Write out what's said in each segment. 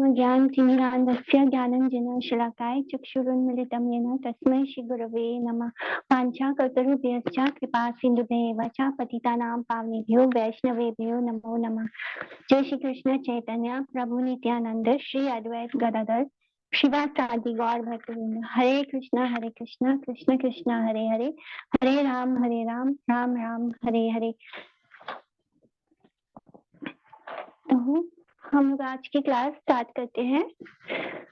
ज्ञानतिमिरान्धस्य ज्ञानाञ्जनेन शलाकाय चक्षुरुन्मिलितं येन तस्मै श्रीगुरवे नमः। वाञ्छाकल्पतरुभ्यश्च कृपासिन्धुभ्येव च पतितानां पावनेभ्यो वैष्णवेभ्यो नमो नमः। जय श्री कृष्ण चैतन्य प्रभु नित्यानंद श्री अद्वैत गदाधर शिवासादि गौर भक्तवृंद। हरे कृष्ण कृष्ण कृष्ण हरे हरे, हरे राम राम राम हरे हरे। तो हम लोग आज की क्लास स्टार्ट करते हैं।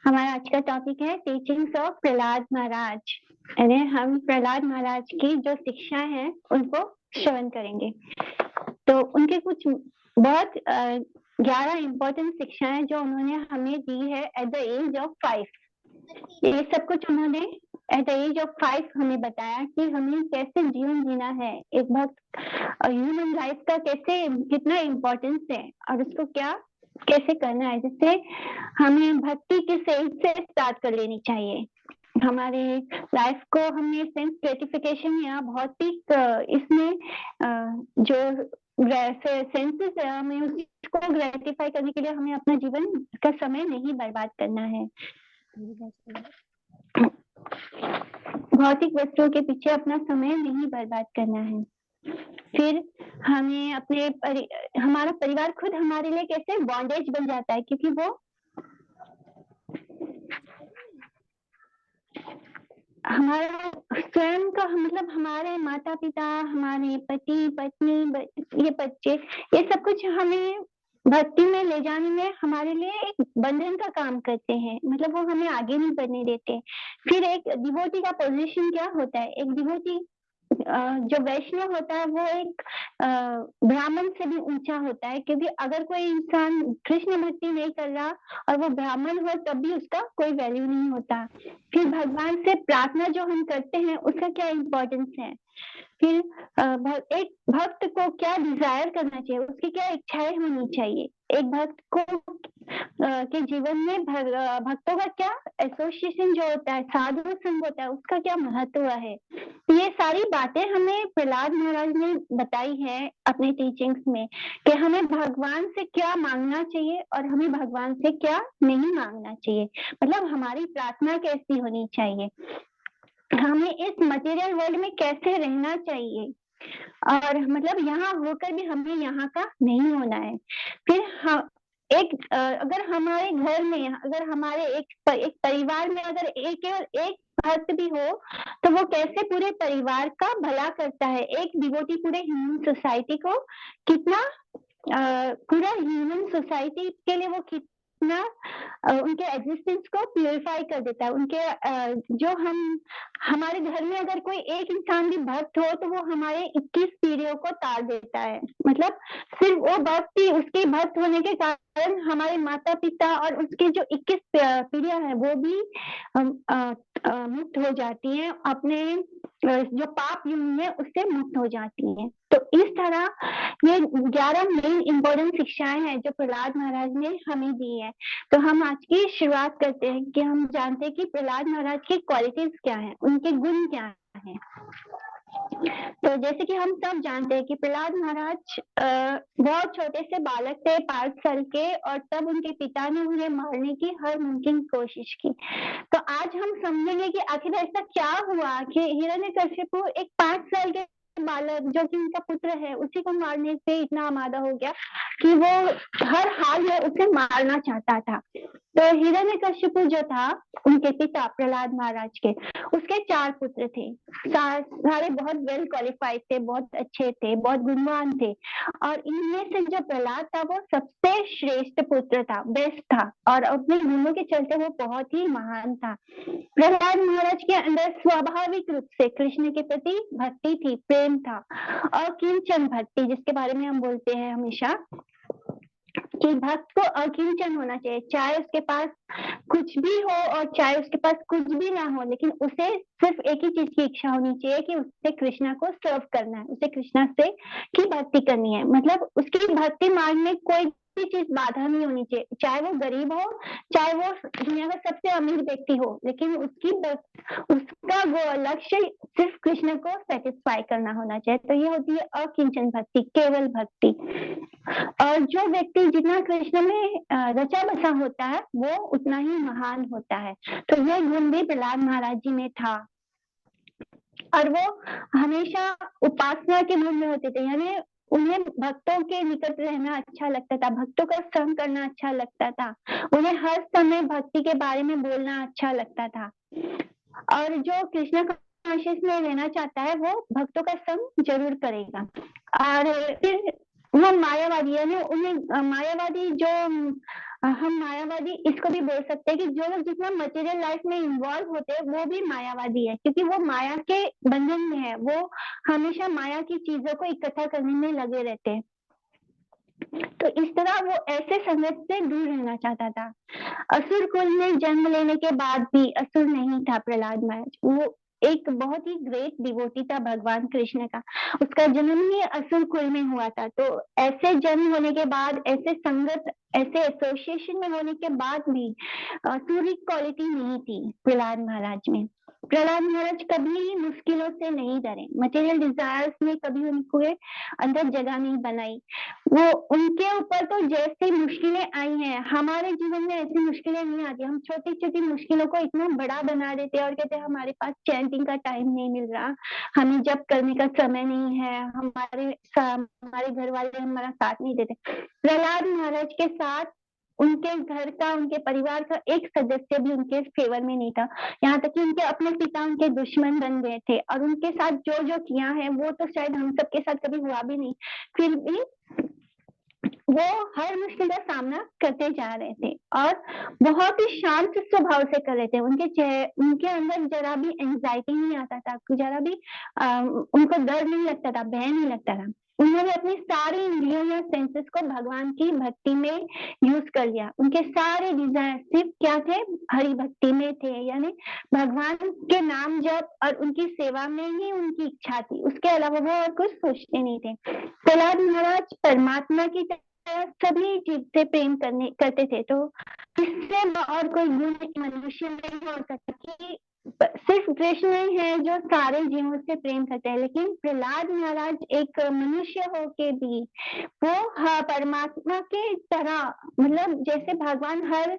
हमारा आज का टॉपिक है टीचिंग्स ऑफ प्रहलाद महाराज। यानी हम प्रहलाद महाराज की जो शिक्षा है उनको श्रवण करेंगे। तो उनके कुछ बहुत 11 इम्पोर्टेंट शिक्षाएं जो उन्होंने हमें दी है एट द एज ऑफ 5। ये सब कुछ उन्होंने एट द एज ऑफ 5 हमें बताया कि हमें कैसे जीवन जीना है, एक भक्त ह्यूमन लाइफ का कैसे कितना इम्पोर्टेंस है और उसको क्या कैसे करना है, जिससे हमें भक्ति की सेंस से स्टार्ट कर लेनी चाहिए। हमारे लाइफ को हमें सेंस ग्रेटिफिकेशन या भौतिक इसमें जो सेंसेस है हमें उसको ग्रेटिफाई करने के लिए हमें अपना जीवन का समय नहीं बर्बाद करना है। भौतिक वस्तुओं के पीछे अपना समय नहीं बर्बाद करना है। फिर हमें हमारा परिवार खुद हमारे लिए कैसे बॉन्डेज बन जाता है, क्योंकि वो हमारा स्वयं का मतलब हमारे माता पिता, हमारे पति पत्नी, ये बच्चे, ये सब कुछ हमें भक्ति में ले जाने में हमारे लिए एक बंधन का काम करते हैं। मतलब वो हमें आगे नहीं बढ़ने देते। फिर एक डिवोटी का पोजीशन क्या होता है? एक डिवोटी जो वैष्णव होता है वो एक ब्राह्मण से भी ऊंचा होता है, क्योंकि अगर कोई इंसान कृष्ण भक्ति नहीं कर रहा और वो ब्राह्मण हो तब भी उसका कोई वैल्यू नहीं होता। फिर भगवान से प्रार्थना जो हम करते हैं उसका क्या इम्पोर्टेंस है। फिर एक भक्त को क्या डिजायर करना चाहिए, उसकी क्या इच्छाएं होनी चाहिए। एक भक्त को के जीवन में भक्तों का क्या एसोसिएशन जो होता है, साधु संग होता है, उसका क्या महत्व है। ये सारी बातें हमें प्रहलाद महाराज ने बताई है अपने टीचिंग्स में कि हमें भगवान से क्या मांगना चाहिए और हमें भगवान से क्या नहीं मांगना चाहिए। मतलब हमारी प्रार्थना कैसी होनी चाहिए, हमें इस मटेरियल वर्ल्ड में कैसे रहना चाहिए, और मतलब यहाँ होकर भी हमें यहाँ का नहीं होना है। फिर अगर हमारे घर में, अगर हमारे एक परिवार में अगर एक भक्त भी हो तो वो कैसे पूरे परिवार का भला करता है। एक डिवोटी पूरे ह्यूमन सोसाइटी को कितना पूरा ह्यूमन सोसाइटी के लिए वो कितना उनके एग्जिस्टेंस को प्यूरिफाई कर देता है। उनके जो हमारे घर में अगर कोई एक इंसान भी भक्त हो तो वो हमारे 21 पीढ़ियों को तार देता है। मतलब सिर्फ वो भक्त ही, उसके भक्त होने के कारण हमारे माता पिता और उसके जो 21 पीढ़ियां हैं वो भी मुक्त हो जाती हैं, अपने जो पाप युग है उससे मुक्त हो जाती हैं। तो इस तरह ये 11 मेन इम्पोर्टेंट शिक्षाएं हैं जो प्रहलाद महाराज ने हमें दी है। तो हम आज की शुरुआत करते हैं कि हम जानते हैं कि प्रहलाद महाराज की क्वालिटीज क्या हैं, उनके गुण क्या हैं। तो जैसे कि हम सब जानते हैं कि प्रहलाद महाराज बहुत छोटे से बालक थे, 5 साल के, और तब उनके पिता ने उन्हें मारने की हर मुमकिन कोशिश की। तो आज हम समझेंगे कि आखिर ऐसा क्या हुआ कि हिरण्यकशिपु एक 5 साल के बालक जो कि उनका पुत्र है उसी को मारने से इतना आमादा हो गया कि वो हर हाल में उसे मारना चाहता था। तो हिरण्यकशिपु जो था उनके पिता प्रहलाद महाराज के, उसके 4 पुत्र थे। सारे बहुत वेल क्वालिफाइड थे, बहुत अच्छे थे, बहुत गुणवान थे, और इनमें से जो प्रहलाद था वो सबसे श्रेष्ठ पुत्र था, बेस्ट था, और अपने गुणों के चलते वो बहुत ही महान था। प्रहलाद महाराज के अंदर स्वाभाविक रूप से कृष्ण के प्रति भक्ति थी, प्रेम था, और किंचन भक्ति जिसके बारे में हम बोलते हैं हमेशा कि भक्त को अकिंचन होना चाहिए, चाहे उसके पास कुछ भी हो और चाहे उसके पास कुछ भी ना हो, लेकिन उसे सिर्फ एक ही चीज की इच्छा होनी चाहिए कि उसे कृष्णा को सर्व करना है, उसे कृष्णा से की भक्ति करनी है। मतलब उसकी भक्ति मार्ग में कोई भी चीज बाधा नहीं होनी चाहिए, चाहे वो गरीब हो, चाहे वो दुनिया का सबसे अमीर व्यक्ति हो, लेकिन उसका वो लक्ष्य सिर्फ कृष्ण को सेटिस्फाई करना होना चाहिए। तो ये होती है अकिंचन भक्ति, केवल भक्ति। और जो व्यक्ति जितना कृष्ण में रचा बसा होता है वो उतना ही महान होता है। तो यह गुण भी प्रहलाद महाराज जी में था। और वो हमेशा उपासना के मूड में होते थे, यानी उन्हें भक्तों के निकट रहना अच्छा लगता था, भक्तों का संग करना अच्छा लगता था, उन्हें हर समय भक्ति के बारे में बोलना अच्छा लगता था। और जो कृष्ण कॉन्शियस में रहना चाहता है वो भक्तों का संग जरूर करेगा। और फिर वो मायावादी, यानी उन्हें मायावादी जो हम मायावादी इसको भी बोल सकते हैं कि जो लोग जितना मटेरियल लाइफ में इन्वॉल्व होते हैं वो भी मायावादी है, क्योंकि वो माया के बंधन में है, वो हमेशा माया की चीजों को इकट्ठा करने में लगे रहते हैं। तो इस तरह वो ऐसे संगत से दूर रहना चाहता था। असुर कुल में जन्म लेने के बाद भी असुर नहीं था प्रहलाद महाराज, वो एक बहुत ही ग्रेट डिवोटी था भगवान कृष्ण का, उसका जन्म ही असुर कुल में हुआ था। तो ऐसे जन्म होने के बाद, ऐसे संगत, ऐसे एसोसिएशन में होने के बाद भी असुरी क्वालिटी नहीं थी प्रहलाद महाराज में। प्रहलाद महाराज कभी ही मुश्किलों से नहीं डरे, मटेरियल डिजायर्स में कभी उनको अंदर जगह नहीं बनाई। वो उनके ऊपर तो जैसे मुश्किलें आई हैं, हमारे जीवन में ऐसी मुश्किलें नहीं आती। हम छोटी छोटी मुश्किलों को इतना बड़ा बना देते हैं और कहते हैं हमारे पास चैंटिंग का टाइम नहीं मिल रहा, हमें जब करने का समय नहीं है, हमारे घर वाले हमारा साथ नहीं देते। प्रहलाद महाराज के साथ उनके घर का, उनके परिवार का एक सदस्य भी उनके फेवर में नहीं था, यहाँ तक कि उनके अपने पिता उनके दुश्मन बन गए थे। और उनके साथ जो जो किया है वो तो शायद हम सबके साथ कभी हुआ भी नहीं, फिर भी वो हर मुश्किल का सामना करते जा रहे थे और बहुत ही शांत स्वभाव से कर रहे थे। उनके अंदर जरा भी एंजाइटी नहीं आता था, जरा भी उनको डर नहीं लगता था, भय नहीं लगता था। उन्होंने अपनी सारी इंद्रियों या सेंसेस को भगवान की भक्ति में यूज कर लिया। उनके सारे डिजायर सिर्फ क्या थे, हरि भक्ति में थे, यानी भगवान के नाम जप और उनकी सेवा में ही उनकी इच्छा थी, उसके अलावा वो और कुछ सोचते नहीं थे। प्रहलाद महाराज परमात्मा की सभी चीज से प्रेम करते थे। तो इससे और कोई गुण मनुष्य में नहीं हो सकता कि सिर्फ कृष्ण ही है जो सारे जीवों से प्रेम करते हैं, लेकिन प्रहलाद महाराज एक मनुष्य होके भी वो परमात्मा के तरह, मतलब जैसे भगवान हर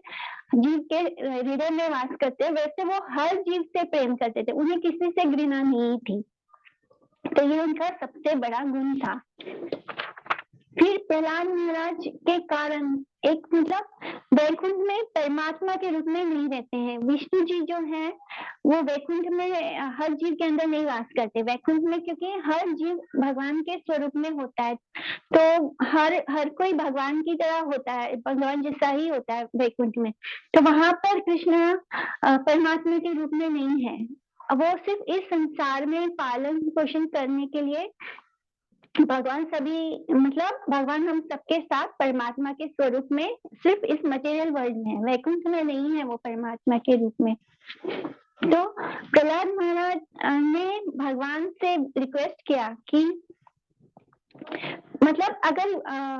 जीव के हृदय में वास करते हैं, वैसे वो हर जीव से प्रेम करते थे, उन्हें किसी से घृणा नहीं थी। तो ये उनका सबसे बड़ा गुण था। फिर प्रहलाद महाराज के कारण एक, मतलब वैकुंठ में परमात्मा के रूप में नहीं रहते हैं। विष्णु जी जो है वो वैकुंठ में हर जीव के अंदर नहीं वास करते वैकुंठ में, क्योंकि हर जीव भगवान के स्वरूप में होता है। तो हर कोई भगवान की तरह होता है, भगवान जैसा ही होता है वैकुंठ में। तो वहां पर कृष्ण परमात्मा के रूप में नहीं है, वो सिर्फ इस संसार में पालन पोषण करने के लिए भगवान सभी, मतलब भगवान हम सबके साथ परमात्मा के स्वरूप में सिर्फ इस मटेरियल वर्ल्ड में है, वैकुंठ में नहीं है वो परमात्मा के रूप में। तो प्रहलाद महाराज ने भगवान से रिक्वेस्ट किया कि मतलब अगर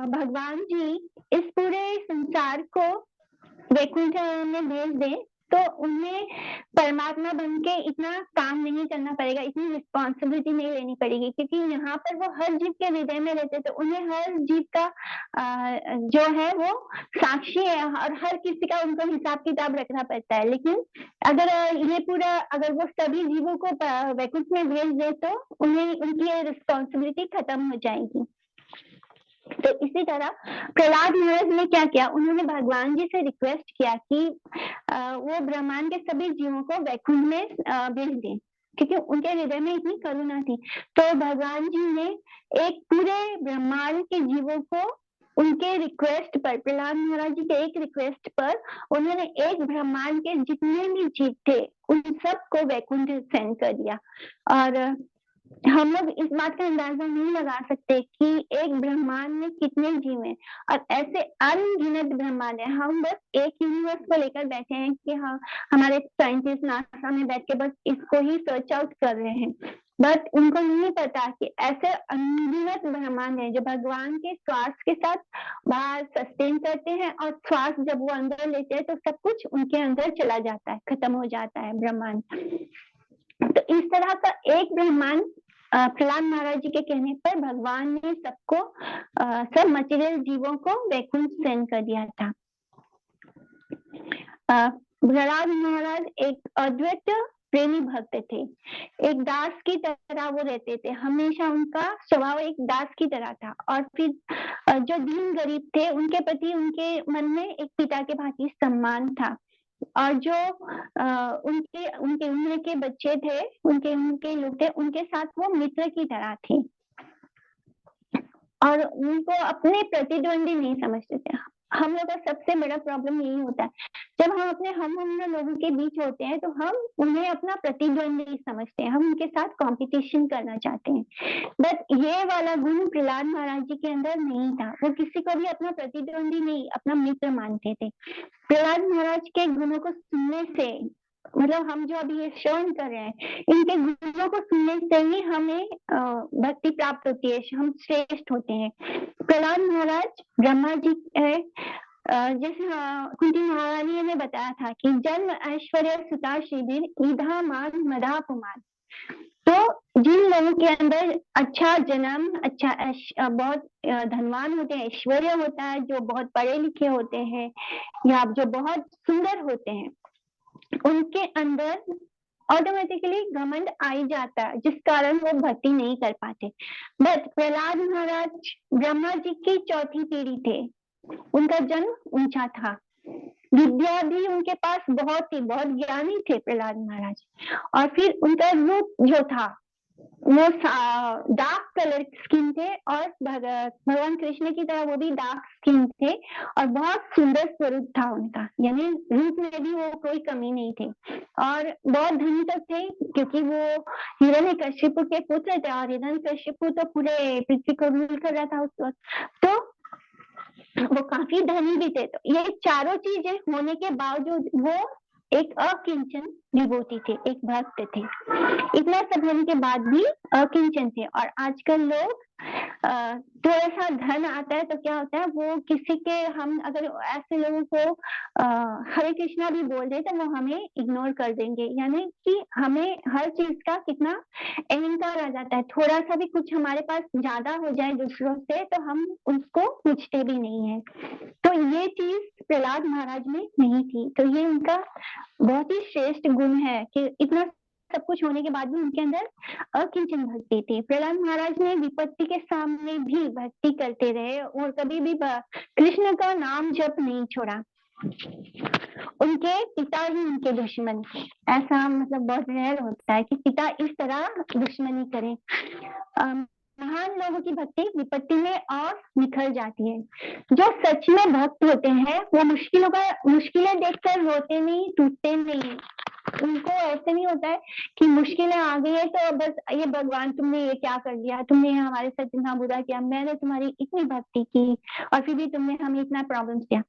भगवान जी इस पूरे संसार को वैकुंठ में भेज दे तो उन्हें परमात्मा बन के इतना काम नहीं करना पड़ेगा, इतनी रिस्पॉन्सिबिलिटी नहीं लेनी पड़ेगी, क्योंकि यहाँ पर वो हर जीव के हृदय में रहते, तो उन्हें हर जीव का जो है वो साक्षी है और हर किसी का उनको हिसाब किताब रखना पड़ता है। लेकिन अगर ये पूरा, अगर वो सभी जीवों को वैकुंठ में भेज दे तो उन्हें उनकी रिस्पॉन्सिबिलिटी खत्म हो जाएगी। तो इसी तरह प्रहलाद महाराज ने क्या किया, उन्होंने भगवान जी से रिक्वेस्ट किया कि वो ब्रह्मांड के सभी जीवों को वैकुंठ में भेज दें, क्योंकि उनके हृदय में इतनी करुणा थी। तो भगवान जी ने एक पूरे ब्रह्मांड के जीवों को उनके रिक्वेस्ट पर, प्रहलाद महाराज जी के एक रिक्वेस्ट पर उन्होंने एक ब्रह्मांड के जितने भी जीव थे उन सबको वैकुंठ सेंड कर दिया। और हम लोग इस बात का अंदाजा नहीं लगा सकते कि एक ब्रह्मांड में कितने जीव हैं, और ऐसे अनगिनत ब्रह्मांड है। हम बस एक यूनिवर्स को लेकर बैठे हैं कि हाँ, हमारे साइंटिस्ट नासा में बैठ के बस इसको ही सर्च आउट कर रहे हैं, बट उनको नहीं पता कि ऐसे अनगिनत ब्रह्मांड है जो भगवान के श्वास के साथ बाहर सस्टेन करते हैं, और श्वास जब वो अंदर लेते हैं तो सब कुछ उनके अंदर चला जाता है, खत्म हो जाता है ब्रह्मांड। तो इस तरह का एक ब्रह्मांड प्रहलाद महाराज जी के कहने पर भगवान ने सबको सब मटेरियल जीवों को वैकुंठ सेंड कर दिया था। प्रहलाद महाराज एक अद्वैत प्रेमी भक्त थे, एक दास की तरह वो रहते थे, हमेशा उनका स्वभाव एक दास की तरह था। और फिर जो दीन गरीब थे उनके प्रति उनके मन में एक पिता के भांति सम्मान था, और जो उनके उनके उम्र के बच्चे थे, उनके उनके लोग थे, उनके साथ वो मित्र की तरह थे, और उनको अपने प्रतिद्वंदी नहीं समझते थे। हम लोग का सबसे बड़ा प्रॉब्लम यही होता है, जब हम अपने हम उम्र लोगों के बीच होते हैं तो हम उन्हें अपना प्रतिद्वंदी समझते हैं, हम उनके साथ कंपटीशन करना चाहते हैं। बट ये वाला गुण प्रहलाद महाराज जी के अंदर नहीं था, वो किसी को भी अपना प्रतिद्वंदी नहीं, अपना मित्र मानते थे। प्रहलाद महाराज के गुणों को सुनने से, मतलब हम जो अभी ये श्रवण कर रहे हैं, इनके गुणों को सुनने से ही हमें भक्ति प्राप्त होती है, हम श्रेष्ठ होते हैं। प्रहलाद महाराज ब्रह्मा जी जैसे कुंती महारानी ने बताया था कि जन्म ऐश्वर्य सुता शिविर ईधा मान मदा पुमान। तो जिन लोगों के अंदर अच्छा जन्म, अच्छा बहुत धनवान होते हैं, ऐश्वर्य होता है, जो बहुत पढ़े लिखे होते हैं या जो बहुत सुंदर होते हैं, उनके अंदर ऑटोमेटिकली घमंड आ ही जाता है, जिस कारण वो भक्ति नहीं कर पाते। बट प्रहलाद महाराज ब्रह्मा जी की चौथी पीढ़ी थे, उनका जन्म ऊंचा था, विद्या भी उनके पास बहुत थी, बहुत ज्ञानी थे प्रहलाद महाराज। और फिर उनका रूप जो था वो डार्क कलर स्किन थे, और भगवान कृष्ण की तरह वो भी डार्क स्किन थे, और बहुत सुंदर स्वरूप था उनका, यानी रूप में भी वो कोई कमी नहीं थी, और बहुत धनी तक थे, क्योंकि वो हिरण्यकशिपु के पुत्र थे, और हिरण्यकशिपु तो पूरे पृथ्वी को रूल कर रहा था उस वक्त, तो वो काफी धनी भी थे। तो ये चारों चीजें होने के बावजूद वो एक अकिंचन विभूति थे, एक भक्त थे। इतना सब होने के बाद भी अकिंचन थे। और आजकल लोग थोड़ा सा धन आता है तो क्या होता है, वो किसी के, हम अगर ऐसे लोगों को हरे कृष्णा भी बोल दे तो वो हमें इग्नोर कर देंगे, यानी कि हमें हर चीज का कितना अहंकार आ जाता है, थोड़ा सा भी कुछ हमारे पास ज्यादा हो जाए दूसरों से तो हम उसको पूछते भी नहीं है। तो ये चीज प्रहलाद महाराज में नहीं थी, तो ये उनका बहुत ही श्रेष्ठ गुण है कि इतना सब कुछ होने के बाद भी उनके अंदर अकिंचन भक्ति थी। प्रहलाद महाराज ने विपत्ति के सामने भी भक्ति करते रहे, और कभी भी कृष्ण का नाम जप नहीं छोड़ा। उनके पिता ही उनके दुश्मन थे, ऐसा मतलब बहुत रेयर होता है कि पिता इस तरह दुश्मनी करे। महान लोगों की भक्ति विपत्ति में और निखर जाती है। जो सच में भक्त होते हैं वो मुश्किलें देखकर रोते नहीं, टूटते नहीं, उनको ऐसे नहीं होता है कि मुश्किलें आ गई है तो बस ये भगवान तुमने ये क्या कर दिया, तुमने हमारे साथ इतना बुरा किया, मैंने तुम्हारी इतनी भक्ति की और फिर भी तुमने हमें इतना प्रॉब्लम दिया।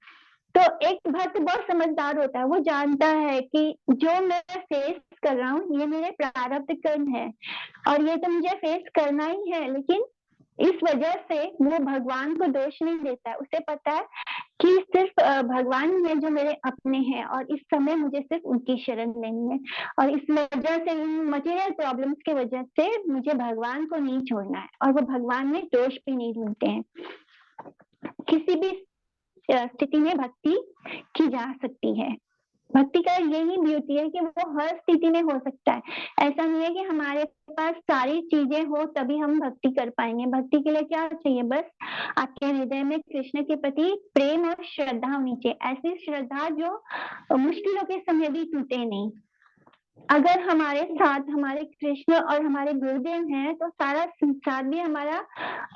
तो एक भक्त बहुत समझदार होता है, वो जानता है कि जो मैं फेस कर रहा हूँ ये मेरे प्रारब्ध कर्म है, और ये तो मुझे फेस करना ही है, लेकिन इस वजह से वो भगवान को दोष नहीं देता है। उसे पता है कि सिर्फ भगवान में जो मेरे अपने हैं, और इस समय मुझे सिर्फ उनकी शरण लेनी है, और इस वजह से इन मटेरियल प्रॉब्लम्स की वजह से मुझे भगवान को नहीं छोड़ना है, और वो भगवान में दोष भी नहीं ढूंढते हैं। किसी भी स्थिति में भक्ति की जा सकती है। भक्ति का यही ब्यूटी है कि वो हर स्थिति में हो सकता है। ऐसा नहीं है कि हमारे पास सारी चीजें हो तभी हम भक्ति कर पाएंगे। भक्ति के लिए क्या चाहिए, बस आपके हृदय में कृष्ण के प्रति प्रेम और श्रद्धा होनी चाहिए, ऐसी श्रद्धा जो मुश्किलों के समय भी टूटे नहीं। अगर हमारे साथ हमारे कृष्ण और हमारे गुरुदेव हैं तो सारा संसार भी हमारा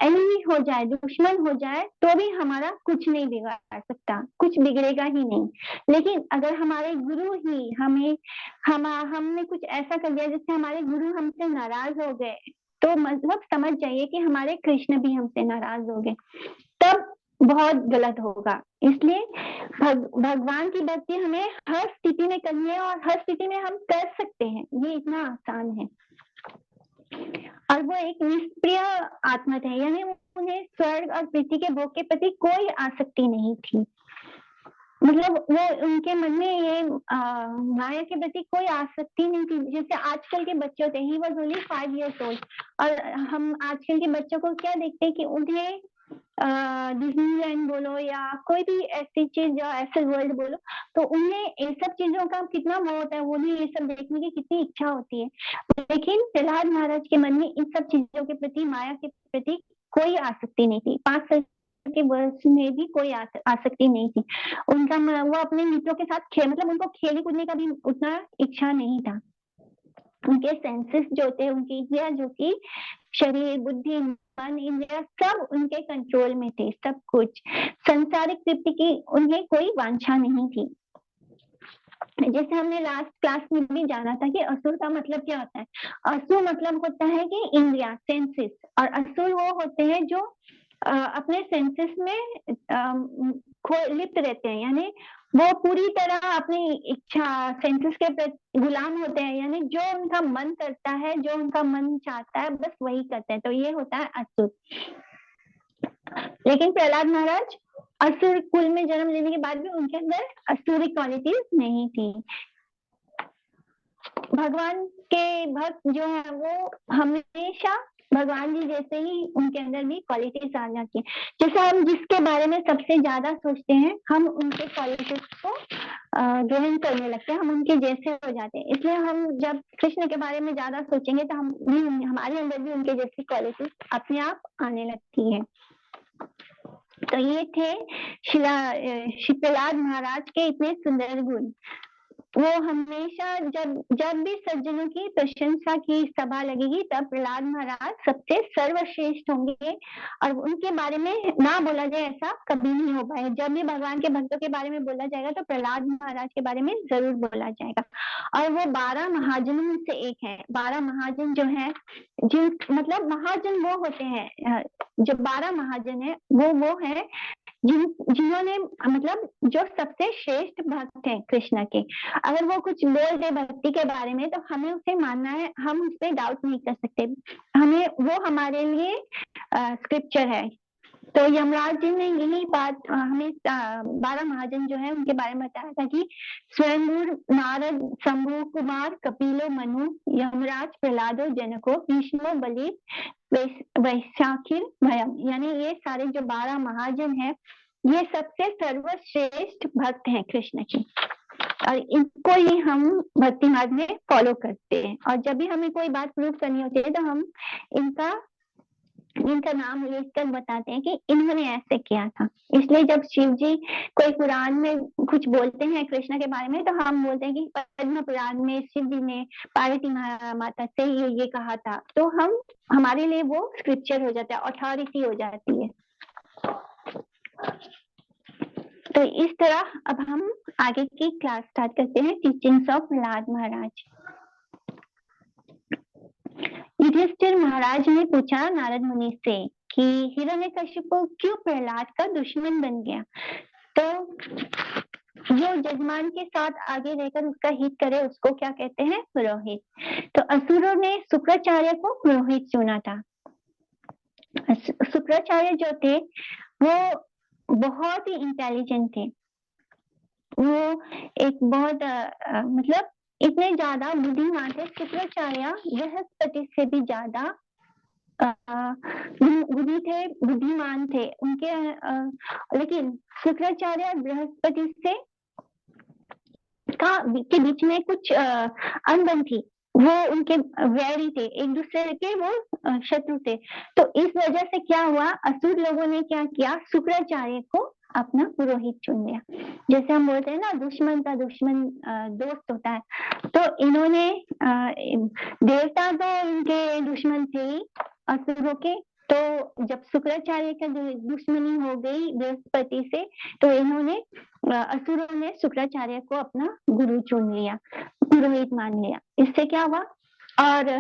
एनिमी हो जाए, दुश्मन हो जाए, तो भी हमारा कुछ नहीं बिगाड़ सकता, कुछ बिगड़ेगा ही नहीं। लेकिन अगर हमारे गुरु ही हमने कुछ ऐसा कर दिया जिससे हमारे गुरु हमसे नाराज हो गए, तो मतलब समझ जाइए कि हमारे कृष्ण भी हमसे नाराज हो गए, तब बहुत गलत होगा। इसलिए भगवान की भक्ति हमें हर स्थिति में करनी है और हर स्थिति में हम कर सकते हैं, ये इतना आसान है। और वो एक निष्प्रिय आत्मा थे, यानी उन्हें स्वर्ग और पृथ्वी के भोग के प्रति कोई आसक्ति नहीं थी। मतलब वो उनके मन में ये माया के प्रति कोई आसक्ति नहीं थी, जैसे आजकल के बच्चे होते हैं। He was only 5 years old, और हम आजकल के बच्चों को क्या देखते हैं कि उन्हें डिज्नीलैंड बोलो या कोई भी ऐसी चीज या ऐसे वर्ल्ड बोलो, तो उन्हें ये सब चीजों का कितना मोह होता है, उन्हें ये सब देखने की कितनी इच्छा होती है। लेकिन प्रहलाद महाराज के मन में इन सब चीजों के प्रति, माया के प्रति कोई आसक्ति नहीं थी। 5 साल के वर्ष में भी कोई आसक्ति नहीं थी उनका। वो अपने मित्रों के साथ मतलब उनको खेलने कूदने का भी उतना इच्छा नहीं था। उनके सेंसेस जो थे, उनकी इंद्रिया जो थी, शरीर, बुद्धि, मन, इंद्रिया सब उनके कंट्रोल में थे। सब कुछ संसारिक तृप्ति की उन्हें कोई वांछा नहीं थी। जैसे हमने लास्ट क्लास में भी जाना था कि असुर का मतलब क्या होता है। असुर मतलब होता है कि इंद्रिया, सेंसेस, और असुर वो होते हैं जो अपने सेंसेस में लिप्त रहते हैं, यानी वो पूरी तरह अपनी इच्छा, सेंसेस के प्रति गुलाम होते हैं, यानी जो उनका मन करता है, जो उनका मन चाहता है, बस वही करते हैं। तो ये होता है असुर। लेकिन प्रहलाद महाराज असुर कुल में जन्म लेने के बाद भी उनके अंदर असुरी क्वालिटीज नहीं थी। भगवान के भक्त जो है वो हमेशा भगवान जी जैसे ही उनके अंदर भी क्वालिटीज आ जाती है। जैसे हम जिसके बारे में सबसे ज्यादा सोचते हैं, हम उनके क्वालिटीज को ग्रहण करने लगते हैं, हम उनके जैसे हो जाते हैं। इसलिए हम जब कृष्ण के बारे में ज्यादा सोचेंगे तो हम भी, हमारे अंदर भी उनके जैसी क्वालिटीज अपने आप आने लगती है। तो ये थे श्री प्रहलाद महाराज के इतने सुंदर गुण। वो हमेशा जब भी सज्जनों की प्रशंसा की सभा लगेगी, तब प्रहलाद महाराज सबसे सर्वश्रेष्ठ होंगे, और उनके बारे में ना बोला जाए ऐसा कभी नहीं हो पाएगा। जब भी भगवान के भक्तों के बारे में बोला जाएगा तो प्रहलाद महाराज के बारे में जरूर बोला जाएगा। और वो 12 महाजनों में से एक है। 12 महाजन जो है, जिन मतलब महाजन वो होते हैं, जो 12 महाजन है वो है जिन्होंने मतलब जो सबसे श्रेष्ठ भक्त हैं कृष्ण के। अगर वो कुछ बोल दे भक्ति के बारे में तो हमें उसे मानना है, हम उस पर डाउट नहीं कर सकते, हमें वो हमारे लिए स्क्रिप्चर है। तो यमराज जी ने यही बात हमें 12 महाजन जो है उनके बारे में बताया था कि स्वयंभूर, नारद, शंभु कुमार, कपिलो, मनु, यमराज, प्रहलादो, जनको, भीष्मो, बलि, वैशाखिर, भयम, यानी ये सारे जो 12 महाजन हैं, ये सबसे सर्वश्रेष्ठ भक्त हैं कृष्ण के, और इनको ही हम भक्ति मार्ग में फॉलो करते हैं। और जब भी हमें कोई बात प्रूव करनी होती है तो हम इनका नाम लेकर बताते हैं कि इन्होंने ऐसे किया था। इसलिए जब शिव जी कोई पुराण में कुछ बोलते हैं कृष्ण के बारे में, तो हम बोलते हैं कि पद्म पुराण में शिव जी ने पार्वती माता से ये कहा था, तो हमारे लिए वो स्क्रिप्चर हो जाता है, अथॉरिटी हो जाती है। तो इस तरह अब हम आगे की क्लास स्टार्ट करते हैं, टीचिंग्स ऑफ प्रहलाद महाराज। युधिष्ठिर महाराज ने पूछा नारद मुनि से कि हिरण्यकशिपु क्यों प्रहलाद का दुश्मन बन गया। तो जो जजमान के साथ आगे रहकर उसका हित करे उसको क्या कहते हैं, पुरोहित। तो असुरों ने शुक्राचार्य को पुरोहित चुना था। शुक्राचार्य जो थे वो बहुत ही इंटेलिजेंट थे। वो एक बहुत मतलब इतने ज्यादा बुद्धिमान थे। शुक्राचार्य बृहस्पति से भी ज्यादा बुद्धि थे, बुद्धिमान थे उनके। लेकिन शुक्राचार्य बृहस्पति से के बीच में कुछ अनबन थी, वो उनके वैरी थे, एक दूसरे के वो शत्रु थे। तो इस वजह से क्या हुआ, असुर लोगों ने क्या किया, शुक्राचार्य को अपना पुरोहित चुन लिया। जैसे हम बोलते हैं ना, दुश्मन का दुश्मन दोस्त होता है। तो इन्होंने देवता तो इनके दुश्मन थे असुरों के, तो जब शुक्राचार्य का दुश्मनी हो गई बृहस्पति से, तो इन्होंने असुरों ने शुक्राचार्य को अपना गुरु चुन लिया, पुरोहित मान लिया। इससे क्या हुआ, और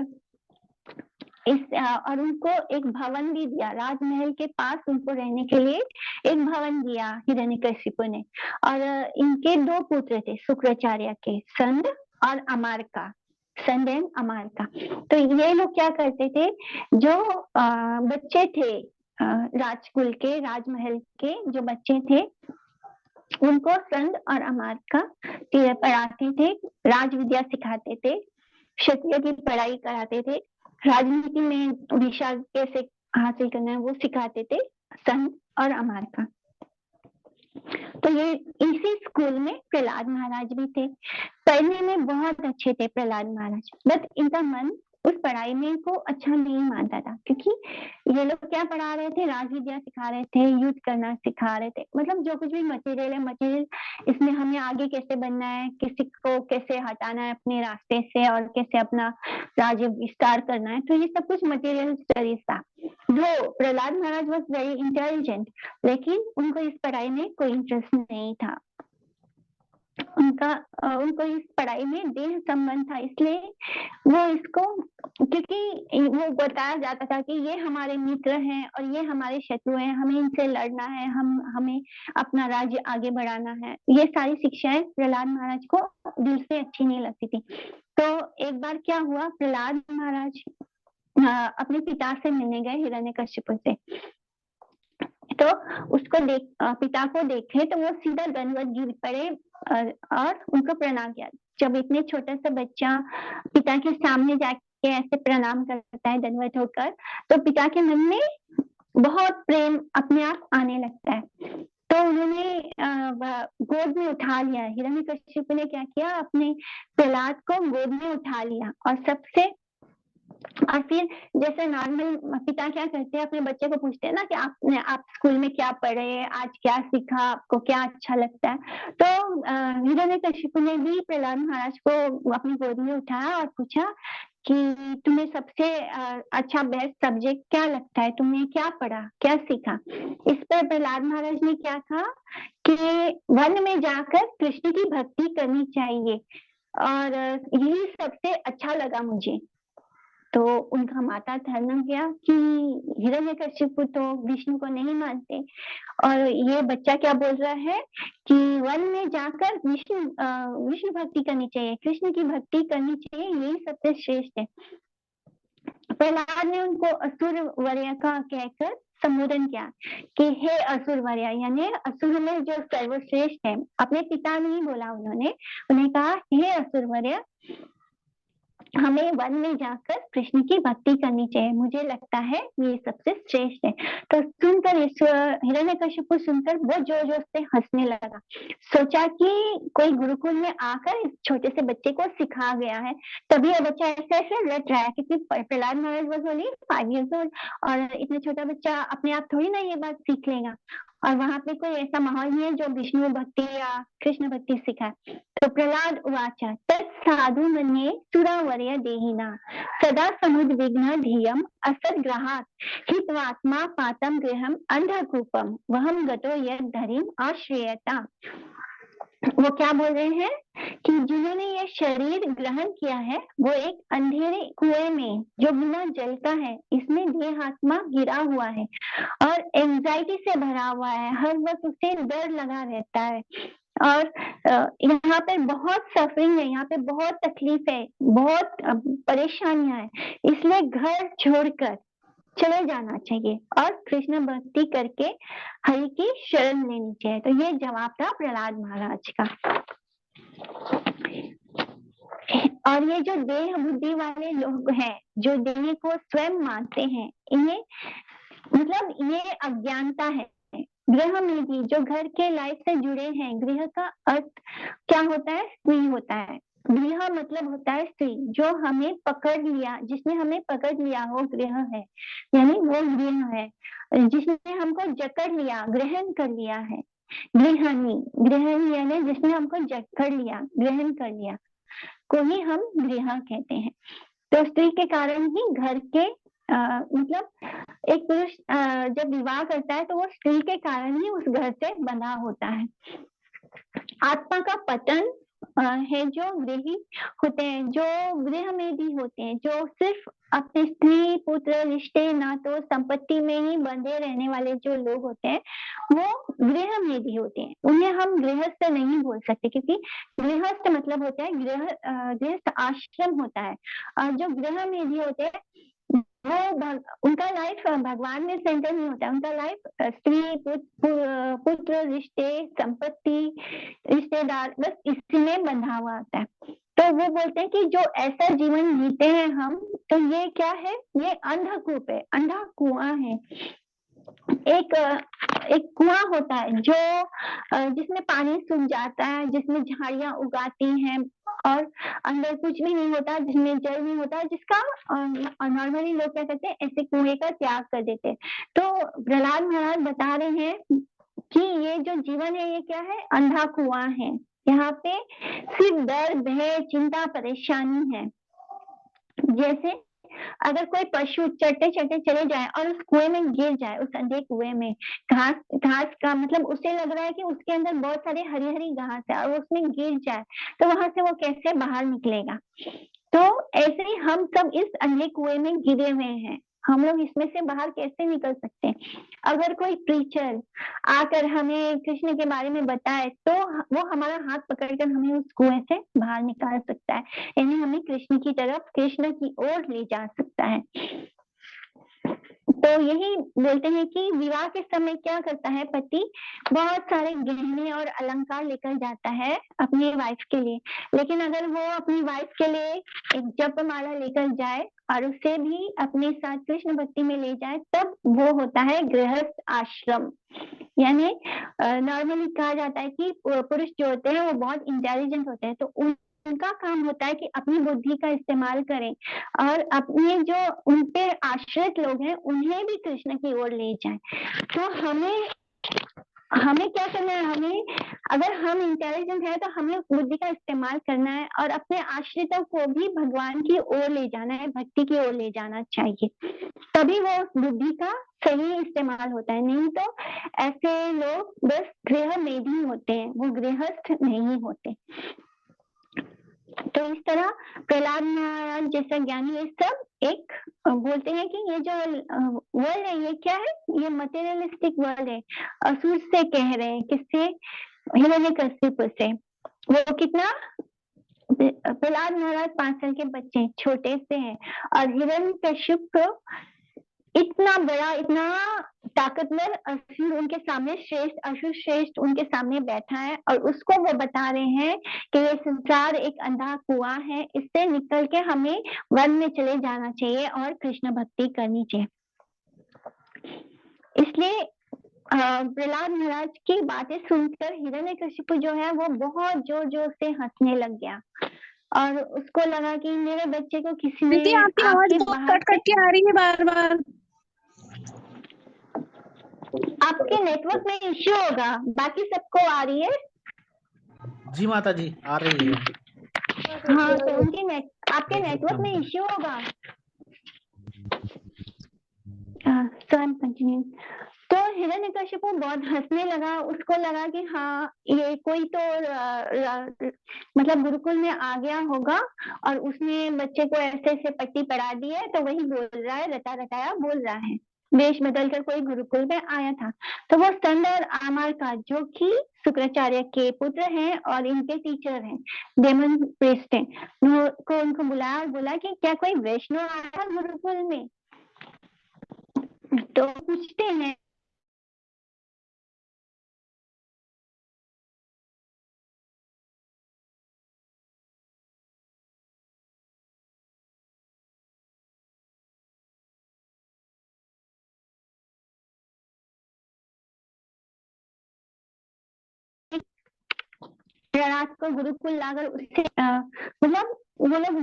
और उनको एक भवन भी दिया, राजमहल के पास उनको रहने के लिए एक भवन दिया हिरण्यकशिपु ने। और इनके 2 पुत्र थे शुक्राचार्य के, संद और अमारका, संद एंड अमारका। तो ये लोग क्या करते थे, जो बच्चे थे राजकुल के, राजमहल के जो बच्चे थे, उनको संद और अमारका पढ़ाते थे, राज विद्या सिखाते थे, क्षत्रिय की पढ़ाई कराते थे, राजनीति में दिशा कैसे हासिल करना है वो सिखाते थे संत और अमारका। तो ये इसी स्कूल में प्रहलाद महाराज भी थे। पढ़ने में बहुत अच्छे थे प्रहलाद महाराज, बट इनका मन उस पढ़ाई में को अच्छा नहीं मानता था, क्योंकि ये लोग क्या पढ़ा रहे थे, राज विद्या सिखा रहे थे, युद्ध करना सिखा रहे थे, मतलब जो कुछ भी मटेरियल है, मटेरियल इसमें हमें आगे कैसे बनना है, किसी को कैसे हटाना है अपने रास्ते से, और कैसे अपना राज्य विस्तार करना है, तो ये सब कुछ मटेरियल स्टडीज था। जो प्रहलाद महाराज वॉज वेरी इंटेलिजेंट, लेकिन उनको इस पढ़ाई में कोई इंटरेस्ट नहीं था। उनको इस पढ़ाई में देह संबंध था, इसलिए वो इसको, क्योंकि वो बताया जाता था कि ये हमारे मित्र हैं और ये हमारे शत्रु हैं, हमें इनसे लड़ना है, हमें अपना राज्य आगे बढ़ाना है, ये सारी शिक्षाएं प्रहलाद महाराज को दिल से अच्छी नहीं लगती थी। तो एक बार क्या हुआ, प्रहलाद महाराज अपने पिता से मिलने गए हिरण्यकशिपु से, तो उसको पिता को देखे तो वो सीधा दंडवत गिर पड़े और उनको प्रणाम किया। जब इतने छोटा सा बच्चा पिता के सामने जाके ऐसे प्रणाम करता है दंडवत होकर, तो पिता के मन में बहुत प्रेम अपने आप आने लगता है। तो उन्होंने गोद में उठा लिया, हिरण्यकशिपु ने क्या किया, अपने प्रहलाद को गोद में उठा लिया और सबसे, और फिर जैसे नॉर्मल पिता क्या करते हैं, अपने बच्चे को पूछते हैं ना कि आप स्कूल में क्या पढ़े, आज क्या सीखा, आपको क्या अच्छा लगता है। तो हिरण्यकशिपु ने भी प्रहलाद महाराज को अपनी गोद में उठाया और पूछा कि तुम्हें सबसे अच्छा बेस्ट सब्जेक्ट क्या लगता है, तुमने क्या पढ़ा, क्या सीखा। इस पर प्रहलाद महाराज ने क्या कहा कि वन में जाकर कृष्ण की भक्ति करनी चाहिए, और यही सबसे अच्छा लगा मुझे। तो उनका माता धर्म गया कि हिरण्यकशिपु तो विष्णु को नहीं मानते, और ये बच्चा क्या बोल रहा है कि वन में जाकर विष्णु भक्ति करनी चाहिए, कृष्ण की भक्ति करनी चाहिए, यही सबसे श्रेष्ठ है। प्रहलाद ने उनको असुर वर्य का कहकर संबोधन किया कि हे असुर वर्य, यानी असुर में जो सर्वश्रेष्ठ है। अपने पिता नहीं बोला उन्होंने, उन्हें कहा हे असुर वर्य, हमें वन में जाकर कृष्ण की भक्ति करनी चाहिए, मुझे लगता है ये सबसे श्रेष्ठ है। तो सुनकर हिरण्यकशिपु सुनकर वो जोर जोर से हंसने लगा, सोचा कि कोई गुरुकुल में आकर इस छोटे से बच्चे को सिखा गया है, तभी ये बच्चा ऐसे ऐसे रट रहा है, क्योंकि प्रहलाद महाराज वाज ओनली 5 years old, और इतना छोटा बच्चा अपने आप थोड़ी ना ये बात सीख लेगा, और वहां पे कोई ऐसा माहौल नहीं है जो विष्णु भक्ति या कृष्ण भक्ति सिखाए। तो प्रहलाद उवाचा तत्साधु मन्ये सुरावर्य देहिना सदा समुद्विग्न धियम असद्ग्रहात् हित्वात्मा पातम गृहम अंधकूपम वहम गतो यद धरिम आश्रयता। वो क्या बोल रहे हैं कि जिन्होंने ये शरीर ग्रहण किया है वो एक अंधेरे कुएं में जो बिना जल का है, इसमें देह आत्मा गिरा हुआ है और एंजाइटी से भरा हुआ है, हर वक्त उसे डर लगा रहता है, और यहाँ पे बहुत सफरिंग है, यहाँ पे बहुत तकलीफ है, बहुत परेशानियां है, इसलिए घर छोड़कर चले जाना चाहिए और कृष्ण भक्ति करके हरि की शरण लेनी चाहिए। तो ये जवाब था प्रहलाद महाराज का। और ये जो देह बुद्धि वाले लोग हैं, जो देह को स्वयं मानते हैं, इन्हें मतलब ये अज्ञानता है। गृह में भी जो घर के लाइफ से जुड़े हैं, गृह का अर्थ क्या होता है, स्त्री होता है। गृह मतलब होता है स्त्री, जो हमें पकड़ लिया, जिसने हमें पकड़ लिया वो गृह है, यानी वो गृह है, जिसने हमको जकड़ लिया, ग्रहण कर लिया है। गृहिणी, गृहिणी यानी जिसने हमको जकड़ लिया, ग्रहण कर लिया, को ही हम गृह कहते हैं। तो स्त्री के कारण ही घर के मतलब एक पुरुष जब विवाह करता है तो वो स्त्री के कारण ही उस घर से बंधा होता है। आत्मा का पतन है जो गृही होते हैं, जो गृह में भी होते हैं, जो सिर्फ अपने स्त्री पुत्र रिश्ते नातों संपत्ति में ही बंधे रहने वाले जो लोग होते हैं, वो गृह में भी होते हैं। उन्हें हम गृहस्थ नहीं बोल सकते, क्योंकि गृहस्थ मतलब होता है गृहस्थ आश्रम होता है। और जो गृह में भी होते हैं वो उनका लाइफ भगवान में सेंटर नहीं होता है। उनका लाइफ स्त्री पुत्र रिश्ते संपत्ति रिश्तेदार बस इसी में बंधा हुआ होता है। तो वो बोलते हैं कि जो ऐसा जीवन जीते हैं हम, तो ये क्या है, ये अंधकूप है, अंधा कुआं है। एक कुआं होता है जो जिसमें पानी सूख जाता है, जिसमें झाड़ियां उगाती हैं और अंदर कुछ भी नहीं होता, जिसमें जल नहीं होता, जिसका नॉर्मली लोग क्या करते हैं, ऐसे कुएं का त्याग कर देते हैं। तो प्रहलाद महाराज बता रहे हैं कि ये जो जीवन है ये क्या है, अंधा कुआं है। यहाँ पे सिर्फ डर भय चिंता परेशानी है। जैसे अगर कोई पशु चढ़ते चढ़ते चले जाए और उस कुएं में गिर जाए, उस अंधे कुएं में, घास घास का मतलब उसे लग रहा है कि उसके अंदर बहुत सारे हरी हरी घास है और उसमें गिर जाए तो वहां से वो कैसे बाहर निकलेगा। तो ऐसे ही हम सब इस अंधे कुएं में गिरे हुए हैं, हम लोग इसमें से बाहर कैसे निकल सकते हैं। अगर कोई प्रीचर आकर हमें कृष्ण के बारे में बताए तो वो हमारा हाथ पकड़कर हमें उस कुएं से बाहर निकाल सकता है, यानी हमें कृष्ण की तरफ, कृष्ण की ओर ले जा सकता है। तो यही बोलते हैं कि विवाह के समय क्या करता है पति, बहुत सारे गहने और अलंकार लेकर जाता है अपनी वाइफ के लिए, लेकिन अगर वो अपनी वाइफ के लिए एक जपमाला लेकर जाए और उसे भी अपने साथ कृष्ण भक्ति में ले जाए, तब वो होता है गृहस्थ आश्रम। यानी नॉर्मली कहा जाता है कि पुरुष जो होते हैं वो बहुत इंटेलिजेंट होते हैं, तो उनका काम होता है कि अपनी बुद्धि का इस्तेमाल करें और अपने जो उन पे आश्रित लोग हैं उन्हें भी कृष्ण की ओर ले जाएं। तो हमें क्या करना है, हमें अगर हम इंटेलिजेंट है तो हमें बुद्धि का इस्तेमाल करना है और अपने आश्रितों को भी भगवान की ओर ले जाना है, भक्ति की ओर ले जाना चाहिए, तभी वो बुद्धि का सही इस्तेमाल होता है। नहीं तो ऐसे लोग बस गृह में भी होते हैं, वो गृहस्थ नहीं होते। तो इस तरह प्रहलाद महाराज जैसा ज्ञानी ये सब एक बोलते हैं कि ये जो वर्ल्ड है ये क्या है, ये मटेरियलिस्टिक वर्ल्ड है। असुर से कह रहे हैं, किससे, हिरण्यकशिपु से। वो कितना, प्रहलाद महाराज 5 साल के बच्चे छोटे से हैं और हिरण्यकशिपु इतना बड़ा इतना ताकतवर असुर उनके सामने, श्रेष्ठ असुर श्रेष्ठ उनके सामने बैठा है और उसको वो बता रहे हैं कि ये संसार एक अंधा कुआं है, इससे निकल के हमें वन में चले जाना चाहिए और कृष्ण भक्ति करनी चाहिए। इसलिए प्रहलाद महाराज की बातें सुनकर हिरण्यकशिपु जो है वो बहुत जोर जोर से हंसने लग गया और उसको लगा कि मेरे बच्चे को किसी ने आपकी आवाज बहुत कट कट के आ रही है बार बार। आपके नेटवर्क में इश्यू होगा, बाकी सबको आ रही है। जी माता जी आ रही है। हाँ तो उनकी आपके नेटवर्क में इश्यू होगा। तो हिरण्यकशिपु बहुत हंसने लगा, उसको लगा कि हाँ ये कोई तो मतलब गुरुकुल में आ गया होगा और उसने बच्चे को ऐसे ऐसे पट्टी पढ़ा दी है, तो वही बोल रहा है, रटा रटाया बोल रहा है, वेश बदलकर कोई गुरुकुल में आया था। तो वो स्तंड और आमार का, जो कि शुक्राचार्य के पुत्र हैं और इनके टीचर हैं, डेमन प्रिस्ट हैं, को उनको बुलाया और बोला कि क्या कोई वैष्णव आया गुरुकुल में। तो पूछते हैं रात को गुरुकुल लाकर उससे मतलब वो लोग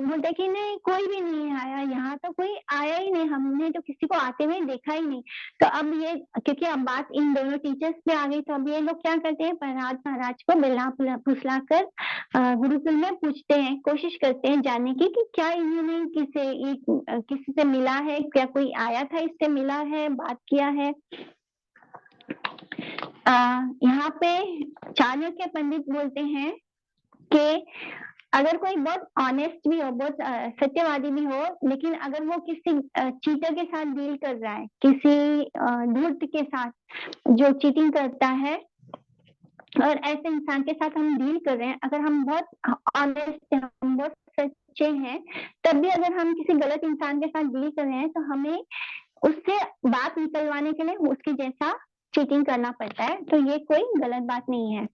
बोलते कि नहीं कोई भी नहीं आया, यहाँ तो कोई आया ही नहीं, हमने तो किसी को आते हुए देखा ही नहीं। तो अब ये, क्योंकि अब बात इन दोनों टीचर्स पे आ गई, तो अब ये लोग क्या करते हैं, प्रहलाद महाराज को बिला फुसला कर गुरुकुल में पूछते हैं, कोशिश करते हैं जानने की कि क्या इन्होंने किसी से मिला है, क्या कोई आया था इससे मिला है, बात किया है। यहाँ पे चाणक्य पंडित बोलते हैं कि अगर कोई बहुत ऑनेस्ट भी हो, बहुत सत्यवादी भी हो, लेकिन अगर वो किसी चीटर के साथ डील कर रहा है, किसी धूर्त के साथ जो चीटिंग करता है, और ऐसे इंसान के साथ हम डील कर रहे हैं, अगर हम बहुत ऑनेस्ट हैं, हम बहुत सच्चे हैं, तब भी अगर हम किसी गलत इंसान के साथ डील कर रहे हैं, तो हमें उससे बात निकलवाने के लिए उसके जैसा चीटिंग करना पड़ता है। तो ये कोई गलत बात नहीं है।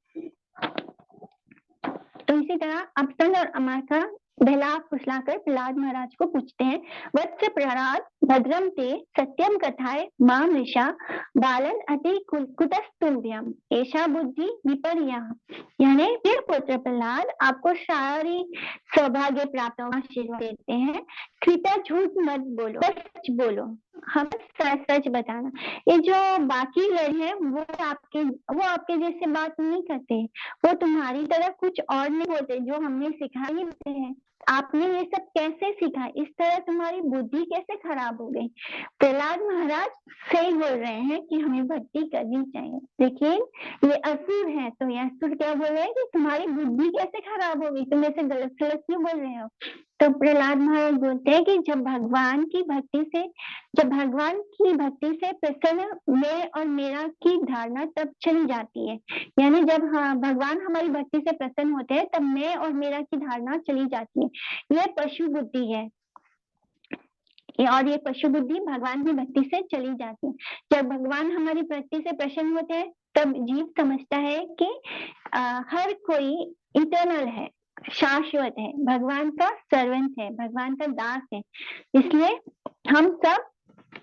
तो इसी तरह अबसंद और अमाका बहला फुसलाकर प्रहलाद महाराज को पूछते हैं, वत्स प्रहलाद भद्रम ते सत्यम कथाए मां ऋषा बालन अति कुतस्तुभ्यम ऐशा बुद्धि विपर्या। यानी फिर पुत्र प्रहलाद, आपको सारी सौभाग्य प्राप्त होगा, आशीर्वाद देते हैं, कृपया झूठ मत बोलो, सच बोलो, हम सच बताना। ये जो बाकी लोग हैं वो आपके जैसे बात नहीं करते, वो तुम्हारी तरह कुछ और नहीं बोलते जो हमने सिखाई होते हैं। आपने ये सब कैसे सीखा, इस तरह तुम्हारी बुद्धि कैसे खराब हो गई। प्रहलाद महाराज सही बोल रहे हैं कि हमें भक्ति करनी चाहिए, लेकिन ये असुर है, तो ये असुर क्या बोल रहे हैं कि तुम्हारी बुद्धि कैसे खराब हो गई, तुम ऐसे गलत गलत क्यों बोल रहे हो। तो प्रहलाद महाराज बोलते हैं कि जब भगवान की भक्ति से प्रसन्न मैं और मेरा की धारणा तब चली जाती है। यानी जब भगवान हमारी भक्ति से प्रसन्न होते हैं, तब मैं और मेरा की धारणा चली जाती है। यह पशु बुद्धि है, और ये पशु बुद्धि भगवान की भक्ति से चली जाती है। जब भगवान हमारी भक्ति से प्रसन्न होते हैं, तब जीव समझता है कि हर कोई इटर्नल है, शाश्वत है, भगवान का सर्वेंट है, भगवान का दास है, इसलिए हम सब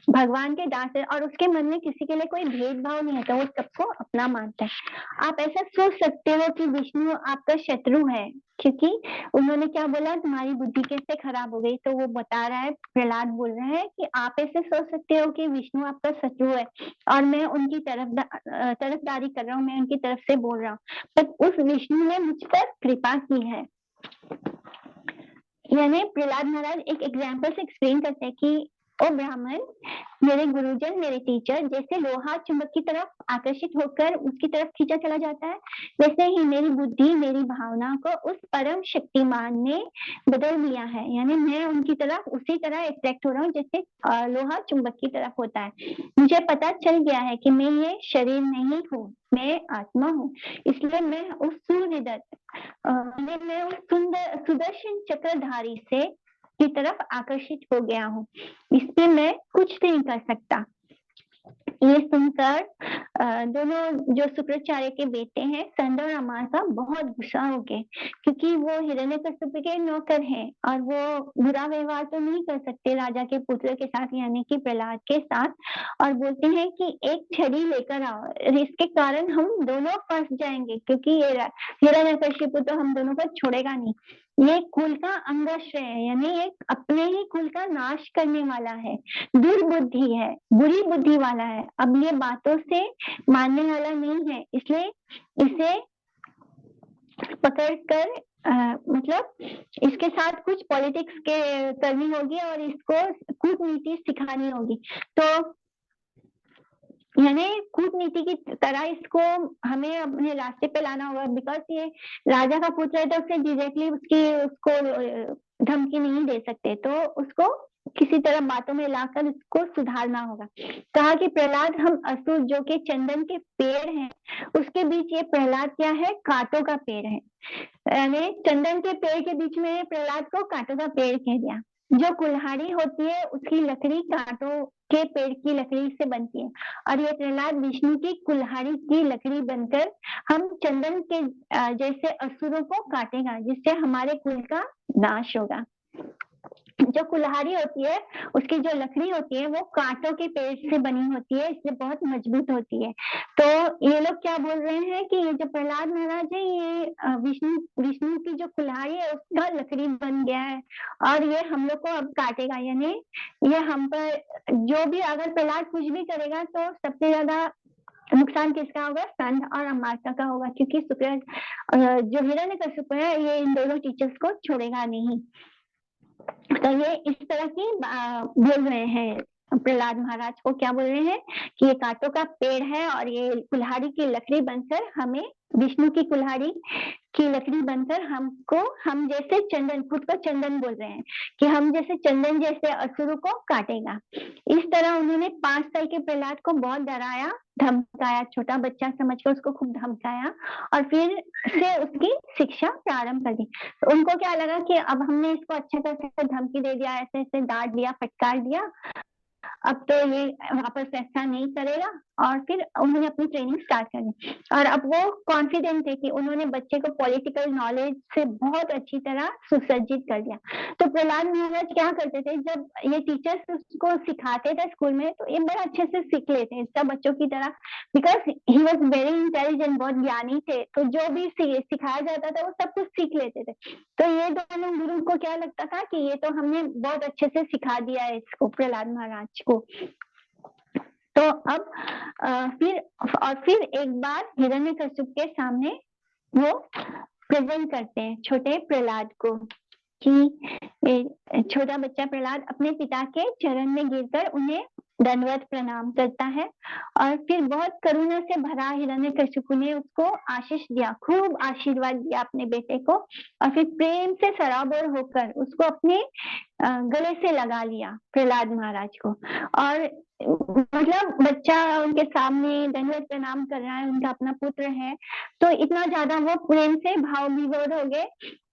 भगवान के दास है, और उसके मन में किसी के लिए कोई भेदभाव नहीं है, तो वो सबको अपना मानता है। आप ऐसा सोच सकते हो कि विष्णु आपका शत्रु है, क्योंकि उन्होंने क्या बोला, तुम्हारी बुद्धि कैसे खराब हो गई। तो वो बता रहा है, प्रहलाद बोल रहा है कि आप ऐसे सोच सकते हो कि विष्णु आपका शत्रु है और मैं उनकी तरफदारी कर रहा हूँ, मैं उनकी तरफ से बोल रहा हूँ, पर उस विष्णु ने मुझ पर कृपा की है। यानी प्रहलाद महाराज एक एग्जाम्पल से एक्सप्लेन करते हैं कि ओ ब्राह्मण, मेरे गुरुजन, मेरे टीचर, जैसे लोहा चुंबक की तरफ आकर्षित होकर उसकी तरफ खींचा चला जाता है, वैसे ही मेरी बुद्धि, मेरी भावना को उस परम शक्तिमान ने बदल दिया है। यानी मैं उनकी तरफ उसी तरह अट्रैक्ट हो रहा हूँ जैसे लोहा चुंबक की तरफ होता है। मुझे पता चल गया है कि मैं ये शरीर नहीं हूँ, मैं आत्मा हूँ, इसलिए मैं उस सूर्यदत्त मैं उस सुदर्शन चक्रधारी से की तरफ आकर्षित हो गया हूँ, इस पे मैं कुछ नहीं कर सकता। ये सुनकर दोनों जो शुक्राचार्य के बेटे हैं, संद और अमासा, बहुत गुस्सा हो गए, क्योंकि वो हिरण्यकश्यप के नौकर हैं और वो बुरा व्यवहार तो नहीं कर सकते राजा के पुत्र के साथ, यानी कि प्रहलाद के साथ, और बोलते हैं कि एक छड़ी लेकर आओ, इसके कारण हम दोनों फंस जाएंगे, क्योंकि ये हिरण्यकश्यप तो हम दोनों को छोड़ेगा नहीं। ये कुल का अंगाश्रय है, यानी एक अपने ही कुल का नाश करने वाला है, दुर्बुद्धि है, बुरी बुद्धि वाला है, अब ये बातों से मानने वाला नहीं है, इसलिए इसे पकड़कर मतलब इसके साथ कुछ पॉलिटिक्स के करनी होगी और इसको कूटनीति सिखानी होगी। तो यानी कूटनीति की तरह इसको हमें अपने रास्ते पे लाना होगा, बिकॉज ये राजा का पुत्र है, तो उसे डायरेक्टली उसको धमकी नहीं दे सकते, तो उसको किसी तरह बातों में लाकर उसको सुधारना होगा। कहा कि प्रहलाद, हम असुर जो कि चंदन के पेड़ हैं, उसके बीच ये प्रहलाद क्या है, कांटों का पेड़ है। यानी चंदन के पेड़ के बीच में प्रहलाद को कांटों का पेड़ कह दिया। जो कुल्हाड़ी होती है उसकी लकड़ी कांटों के पेड़ की लकड़ी से बनती है, और ये प्रहलाद विष्णु की कुल्हाड़ी की लकड़ी बनकर हम चंदन के जैसे असुरों को काटेगा, जिससे हमारे कुल का नाश होगा। जो कुल्हाड़ी होती है उसकी जो लकड़ी होती है वो कांटों के पेड़ से बनी होती है, इसलिए बहुत मजबूत होती है। तो ये लोग क्या बोल रहे हैं कि ये जो प्रहलाद महाराज है, ये विष्णु की जो कुल्हाड़ी है उसका लकड़ी बन गया है और ये हम लोग को अब काटेगा। यानी ये हम पर जो भी, अगर प्रहलाद कुछ भी करेगा तो सबसे ज्यादा नुकसान किसका होगा, संध और अमासा का होगा, क्योंकि शुक्र जो हिरण्यकश्यप है ये इन दोनों टीचर्स को छोड़ेगा नहीं। तो ये इस तरह की बोल रहे हैं प्रहलाद महाराज को क्या बोल रहे हैं कि ये कांटों का पेड़ है और ये कुल्हाड़ी की लकड़ी बनकर हमें, विष्णु की कुल्हाड़ी की लकड़ी बनकर हमको, हम जैसे चंदन, खुद को चंदन बोल रहे हैं कि हम जैसे चंदन जैसे असुरों को काटेगा। इस तरह उन्होंने 5 साल के प्रहलाद को बहुत डराया, धमकाया, छोटा बच्चा समझकर उसको खूब धमकाया और फिर से उसकी शिक्षा प्रारंभ कर दी। तो उनको क्या लगा कि अब हमने इसको अच्छा तरह धमकी दे दिया, ऐसे ऐसे डांट दिया, फटकार दिया, अब तो ये वापस ऐसा नहीं करेगा, और फिर उन्होंने अपनी ट्रेनिंग स्टार्ट कर दी। और अब वो कॉन्फिडेंट थे कि उन्होंने बच्चे को पॉलिटिकल नॉलेज से बहुत अच्छी तरह सुसज्जित कर दिया। तो प्रहलाद महाराज क्या करते थे, जब ये टीचर्स उसको सिखाते थे स्कूल में तो ये बड़ा अच्छे से सीख लेते सब बच्चों की तरह, because he was very intelligent, बहुत ज्ञानी थे, तो जो भी सिखाया जाता था वो सब कुछ सीख लेते थे। तो ये दोनों गुरु को क्या लगता था कि ये तो हमने बहुत अच्छे से सिखा दिया है इसको, प्रहलाद महाराज को। तो अब फिर एक बार हिरण्यकश्यप के सामने वो प्रेजेंट करते हैं छोटे प्रहलाद को कि छोटा बच्चा प्रहलाद अपने पिता के चरण में गिरकर उन्हें दंडवत प्रणाम करता है, और फिर बहुत करुणा से भरा हिरण्यकश्यप ने उसको आशीष दिया, खूब आशीर्वाद दिया अपने बेटे को, और फिर प्रेम से सराबोर होकर उसको अपने गले से लगा लिया प्रहलाद महाराज को। और मतलब बच्चा उनके सामने दंडवत प्रणाम कर रहा है, उनका अपना पुत्र है, तो इतना ज्यादा वो प्रेम से भाव विभोर हो गए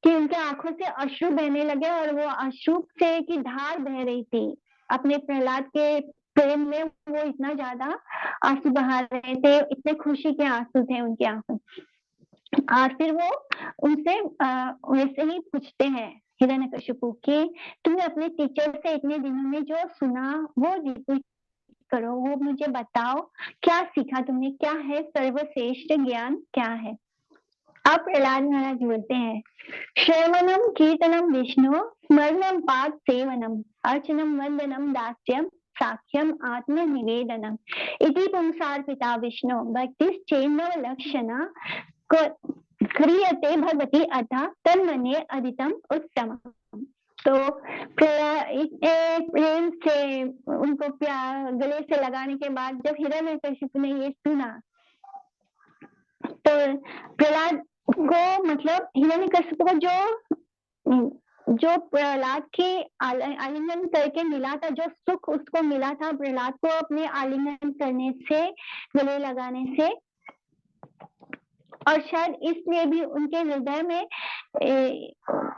कि उनके आंखों से अश्रु बहने लगे, और वो अश्रु से की धार बह रही थी अपने प्रहलाद के प्रेम में, वो इतना ज्यादा आंसू बहा रहे थे, इतने खुशी के आंसू थे उनकी आंखों। और फिर वो उनसे वैसे ही पूछते हैं हिरण्यकश्यप कि तुमने अपने टीचर से इतने दिनों में जो सुना वो रिपीट करो, वो मुझे बताओ, क्या सीखा तुमने, क्या है सर्वश्रेष्ठ ज्ञान, क्या है? अब प्रहलाद महाराज बोलते हैं, श्रवणम कीर्तनम विष्णु, स्मरणम पाठ सेवनम, अर्चनम वंदनम दास्यम, साक्ष्यम आत्मनिवेदनम, इति पुंसार पिता विष्णु भक्तिश्चेन्नव लक्षणा क्रियते भगवती अथा तन्मने अदितम उत्तम। तो प्रेम से उनको गले से लगाने के बाद जब हिरण्यकश्यप ने ये सुना तो प्रहलाद को, मतलब हिरण्यकश्यप को जो प्रहलाद के आलिंगन करके मिला था, जो सुख उसको मिला था प्रहलाद को अपने आलिंगन करने से, गले लगाने से, और शायद इसलिए भी उनके हृदय में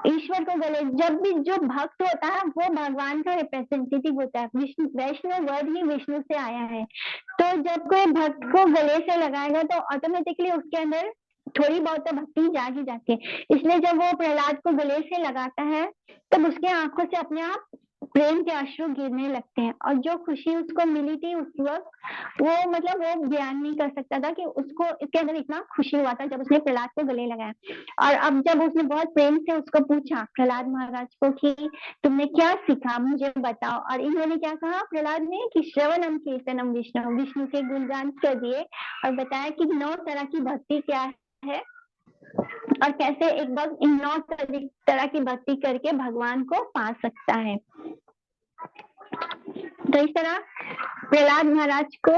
ईश्वर को गले, जब भी जो भक्त होता है वो भगवान का रिप्रेजेंटेटिव होता है, विष्णु, वैष्णव वर्ड ही विष्णु से आया है, तो जब कोई भक्त को गले से लगाएगा तो ऑटोमेटिकली उसके अंदर थोड़ी बहुत भक्ति जाग ही जाती है। इसलिए जब वो प्रहलाद को गले से लगाता है तब उसके आंखों से अपने आप प्रेम के अश्रु गिरने लगते हैं, और जो खुशी उसको मिली थी उस वक्त, वो मतलब वो बयान नहीं कर सकता था कि उसको इसके अंदर इतना खुशी हुआ था जब उसने प्रहलाद को गले लगाया। और अब जब उसने बहुत प्रेम से उसको पूछा प्रहलाद महाराज को कि तुमने क्या सीखा मुझे बताओ, और इन्होंने क्या कहा प्रहलाद ने कि श्रवणम कीर्तनम विष्णु, विष्णु के गुणगान कर दिए और बताया कि 9 तरह की भक्ति क्या है और कैसे एक भक्त इन 9 तरह की भक्ति करके भगवान को पा सकता है। तो इस तरह प्रहलाद महाराज को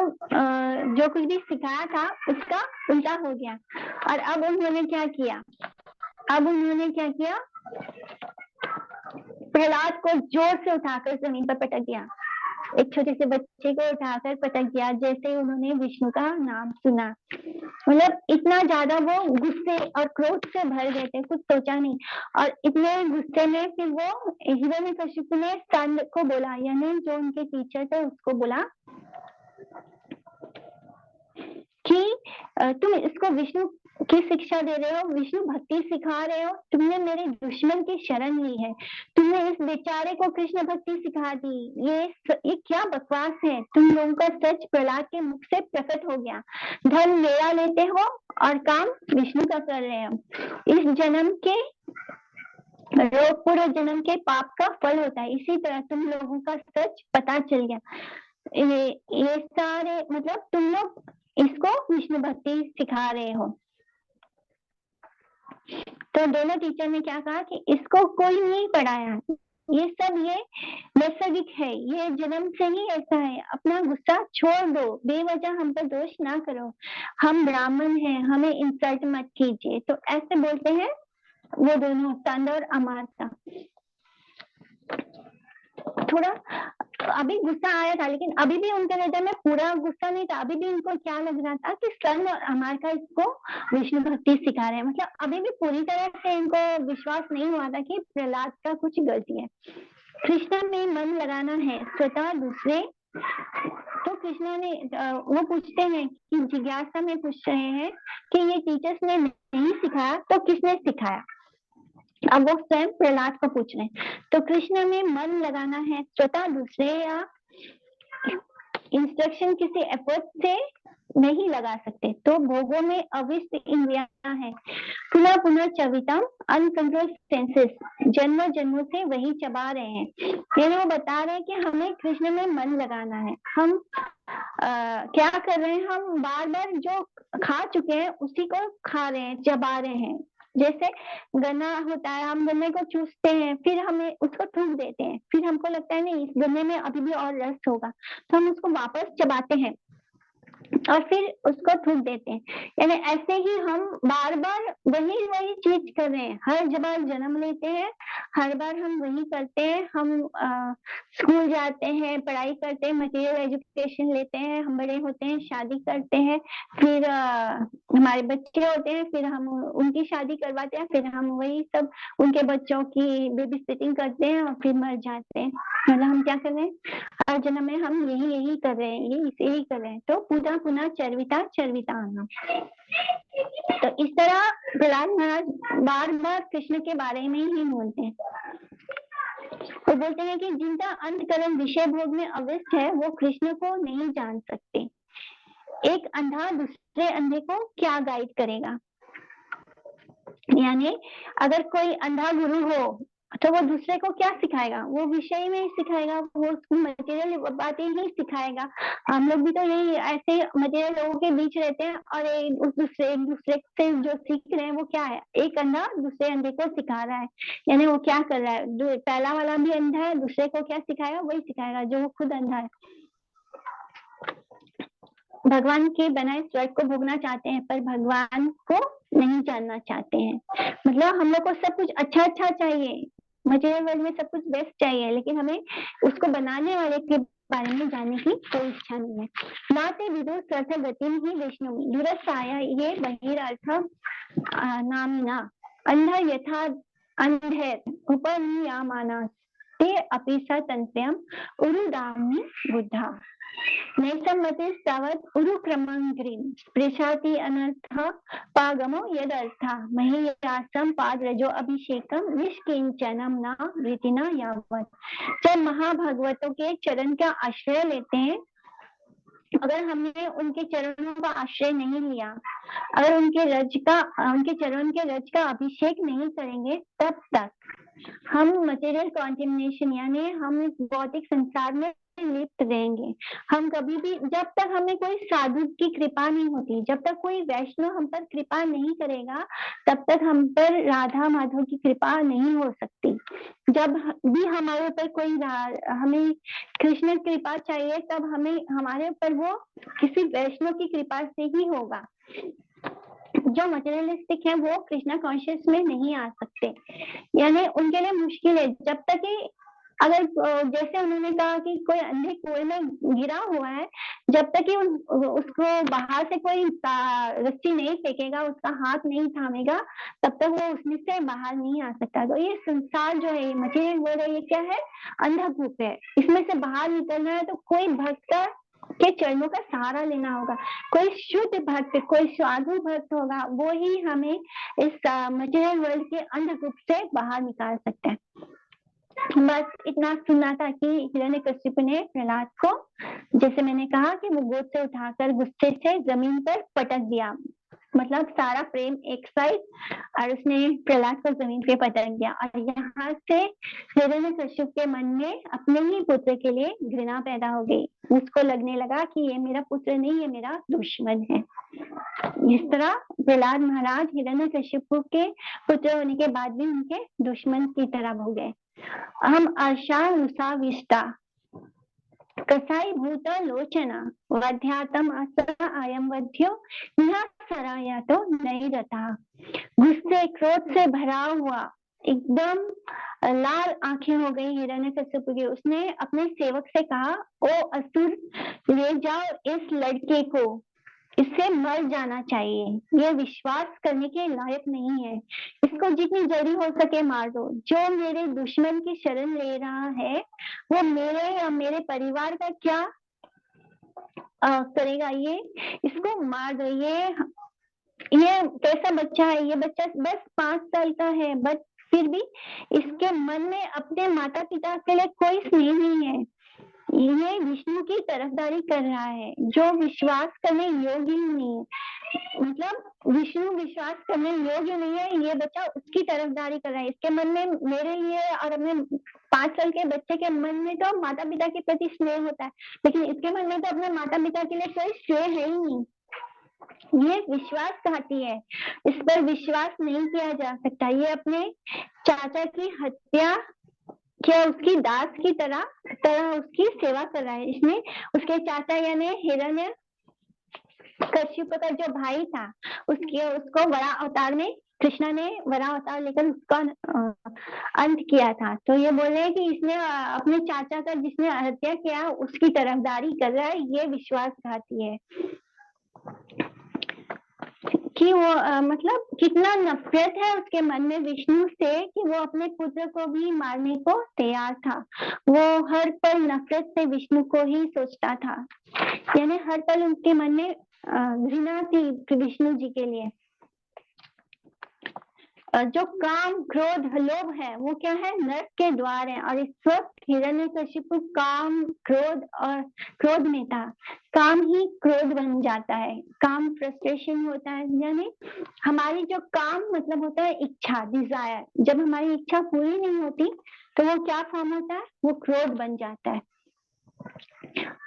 जो कुछ भी सिखाया था उसका उल्टा हो गया। और अब उन्होंने क्या किया, प्रहलाद को जोर से उठाकर जमीन पर पटक दिया, एक छोटे से बच्चे को उठाकर पटक दिया जैसे उन्होंने विष्णु का नाम सुना। मतलब इतना ज्यादा वो गुस्से और क्रोध से भर गए थे, कुछ सोचा नहीं। और इतने गुस्से में फिर वो हिरण्यकश्यप ने स्कंद को बोला, यानी जो उनके टीचर थे उसको बोला कि तुम इसको विष्णु की शिक्षा दे रहे हो, विष्णु भक्ति सिखा रहे हो, तुमने मेरे दुश्मन की शरण ली है, तुमने इस बेचारे को कृष्ण भक्ति सिखा दी, ये क्या बकवास है, तुम लोगों का सच प्रहलाद के मुख से प्रकट हो गया, धन मेरा लेते हो और काम विष्णु का कर रहे हो, इस जन्म के रोग पूर्व जन्म के पाप का फल होता है, इसी तरह तुम लोगों का सच पता चल गया, ये सारे मतलब तुम लोग इसको विष्णु भक्ति सिखा रहे हो। तो दोनों टीचर ने क्या कहा कि इसको कोई नहीं पढ़ाया, ये सब ये नैसर्गिक है, ये जन्म से ही ऐसा है। अपना गुस्सा छोड़ दो, बेवजह हम पर दोष ना करो, हम ब्राह्मण हैं, हमें इंसल्ट मत कीजिए। तो ऐसे बोलते हैं वो दोनों, स्कंद और अमाता। थोड़ा अभी गुस्सा आया था, लेकिन अभी भी उनके हृदय में पूरा गुस्सा नहीं था। अभी भी उनको क्या लग रहा था कि स्कंद और अमार का इसको विष्णु भक्ति सिखा रहे हैं। मतलब अभी भी पूरी तरह से इनको विश्वास नहीं हुआ था कि प्रहलाद का कुछ गलती है। कृष्ण में मन लगाना है, स्वतः दूसरे। तो कृष्ण ने वो पूछते हैं कि जिज्ञासा में पूछ रहे हैं कि ये टीचर्स ने नहीं सिखाया तो किसने सिखाया। अब वो स्वयं प्रहलाद को पूछ रहे हैं। तो कृष्ण में मन लगाना है, स्वतः दूसरे या इंस्ट्रक्शन किसी एफर्ट से नहीं लगा सकते। तो भोगों में अविष्ट इंद्रियां है, पुनः पुनः चवितम अनकंट्रोल सेंसेस, जन्मों जन्मों से वही चबा रहे हैं। यानी वो बता रहे हैं कि हमें कृष्ण में मन लगाना है। हम क्या कर रहे हैं, हम बार बार जो खा चुके हैं उसी को खा रहे हैं, चबा रहे हैं। जैसे गन्ना होता है, हम गन्ने को चूसते हैं, फिर हमें उसको थूक देते हैं, फिर हमको लगता है नहीं, इस गन्ने में अभी भी और रस होगा, तो हम उसको वापस चबाते हैं और फिर उसको थूक देते हैं। यानी ऐसे ही हम बार बार वही वही चीज कर रहे हैं। हर बार जन्म लेते हैं, हर बार हम वही करते हैं। हम स्कूल जाते हैं, पढ़ाई करते हैं, मटेरियल एजुकेशन लेते हैं, हम बड़े होते हैं, शादी करते हैं, फिर हमारे बच्चे होते हैं, फिर हम उनकी शादी करवाते हैं, फिर हम वही सब उनके बच्चों की बेबी सिटिंग करते हैं और फिर मर जाते हैं। मतलब हम क्या कर रहे हैं, हर जन्म में हम यही कर रहे हैं, यही कर रहे हैं। तो पुनः पुनः चर्विता चर्विता आना। तो इस तरह प्रहलाद महाराज बार बार कृष्ण के बारे में ही बोलते हैं। वो बोलते हैं कि जिनका अंतकरण विषय भोग में अवस्थ है वो कृष्ण को नहीं जान सकते। एक अंधा दूसरे अंधे को क्या गाइड करेगा। यानी अगर कोई अंधा गुरु हो तो वो दूसरे को क्या सिखाएगा, वो विषय में ही सिखाएगा, वो उसको मटेरियल बातें ही सिखाएगा। हम लोग भी तो यही ऐसे मटेरियल लोगों के बीच रहते हैं और एक दूसरे से जो सीख रहे हैं वो क्या है, एक अंधा दूसरे अंधे को सिखा रहा है। यानी वो क्या कर रहा है, पहला वाला भी अंधा है, दूसरे को क्या सिखाएगा, वही सिखाएगा जो वो खुद अंधा है। भगवान के बनाए स्वर्ग को भोगना चाहते हैं पर भगवान को नहीं जानना चाहते हैं। मतलब हम लोग को सब कुछ अच्छा अच्छा चाहिए, मटेरियल वर्ल्ड में सब कुछ बेस्ट चाहिए, लेकिन हमें उसको बनाने वाले के बारे में जानने की कोई इच्छा नहीं है। नाते विदुर सर्थ गति ही विष्णु दुरस्थाया ये बहिर्थ नामिना अंधा यथा अंधेर उपनियामाना ते अपि सतंत्रयम् उरुदामि बुद्धा नैसम्मते तावत् उरुक्रमंग्रीं स्पृशति अनर्थ पागमो यदर्थ महीयासं पादरजो अभिषेकम निष्किंचनम न वृतिना यावत्। जब महाभगवतों के चरण का आश्रय लेते हैं, अगर हमने उनके चरणों का आश्रय नहीं लिया, अगर उनके चरण के रज का अभिषेक नहीं करेंगे, तब तक हम मटेरियल कॉन्टेमिनेशन यानी हम इस भौतिक संसार में लिप्त रहेंगे। हम कभी भी, जब तक हमें कोई साधु की कृपा नहीं होती, जब तक कोई वैष्णव हम पर कृपा नहीं करेगा, तब तक हम पर राधा माधव की कृपा नहीं हो सकती। जब भी हमारे ऊपर कोई हमें कृष्ण कृपा चाहिए, तब हमें हमारे ऊपर वो किसी वैष्णव की कृपा से ही होगा। जो मटेरियलिस्टिक है वो कृष्णा कॉन्शियस में नहीं आ सकते, यानी उनके लिए मुश्किल है। जब तक कि अगर जैसे उन्होंने कहा कि कोई अंधे कुएं में गिरा हुआ है, जब तक कि उसको बाहर से कोई रस्सी नहीं फेंकेगा, उसका हाथ नहीं थामेगा, तब तक वो उसमें से बाहर नहीं आ सकता। तो ये संसार जो है, मटेरियल वर्ल्ड है, ये क्या है, अंधाकूप है। इसमें से बाहर निकलना है तो कोई भक्त के चरणों का सहारा लेना होगा। कोई शुद्ध भक्त, कोई साधु भक्त होगा, वो ही हमें इस मटेरियल वर्ल्ड के अंधकूप से बाहर निकाल सकता है। बस इतना सुनना था कि हिरण्यकशिपु ने प्रहलाद को, जैसे मैंने कहा कि वो गोद से उठाकर गुस्से से जमीन पर पटक दिया, मतलब सारा प्रेम एक साइड, और उसने प्रहलाद को जमीन पे पटक दिया। और यहाँ से हिरण्यकशिपु के मन में अपने ही पुत्र के लिए घृणा पैदा हो गई। उसको लगने लगा कि ये मेरा पुत्र नहीं, ये मेरा दुश्मन है। इस तरह प्रहलाद महाराज हिरण्यकशिपु के पुत्र होने के बाद भी उनके दुश्मन की तरह हो गए। अहम आशा विष्टा कसाई भूत लोचना वध्यातम असा आयम वध्यो सराया तो नहीं रहता। गुस्से क्रोध से भरा हुआ एकदम लाल आंखें हो गई हिरण्यकश्यप की। उसने अपने सेवक से कहा, ओ असुर, ले जाओ इस लड़के को, इससे मर जाना चाहिए, ये विश्वास करने के लायक नहीं है, इसको जितनी जल्दी हो सके मार दो। जो मेरे दुश्मन की शरण ले रहा है वो मेरे या मेरे परिवार का क्या करेगा, ये इसको मार दो। ये कैसा बच्चा है, ये बच्चा बस 5 साल का है, बट फिर भी इसके मन में अपने माता पिता के लिए कोई स्नेह नहीं है। ये विष्णु की तरफदारी कर रहा है जो विश्वास करने योग्य नहीं है। मतलब विष्णु विश्वास करने योग्य नहीं है, ये बच्चा उसकी तरफदारी कर रहा है। इसके मन में मेरे लिए और अपने 5 साल के बच्चे के मन में तो माता पिता के प्रति स्नेह होता है, लेकिन इसके मन में तो अपने माता पिता के लिए कोई स्नेह है ही नहीं। ये विश्वासघाती है, इस पर विश्वास नहीं किया जा सकता। ये अपने चाचा की हत्या क्या उसकी दास की तरह उसकी सेवा कर रहा है। इसने उसके चाचा यानी हिरण्य कश्यप का जो भाई था उसको वरा अवतार में कृष्णा ने वरा अवतार लेकर उसका अंत किया था। तो ये बोले कि इसने अपने चाचा का जिसने हत्या किया उसकी तरफदारी कर रहा है, ये विश्वासघाती है। कि वो मतलब कितना नफरत है उसके मन में विष्णु से कि वो अपने पुत्र को भी मारने को तैयार था। वो हर पल नफरत से विष्णु को ही सोचता था, यानी हर पल उनके मन में घृणा थी विष्णु जी के लिए। जो काम क्रोध लोभ है वो क्या है, नरक के द्वार है। और इस वक्त हिरण्यकशिपु काम क्रोध और क्रोध में था। काम ही क्रोध बन जाता है, काम फ्रस्ट्रेशन होता है, यानी हमारी जो काम मतलब होता है इच्छा, डिजायर। जब हमारी इच्छा पूरी नहीं होती तो वो क्या फॉर्म होता है, वो क्रोध बन जाता है।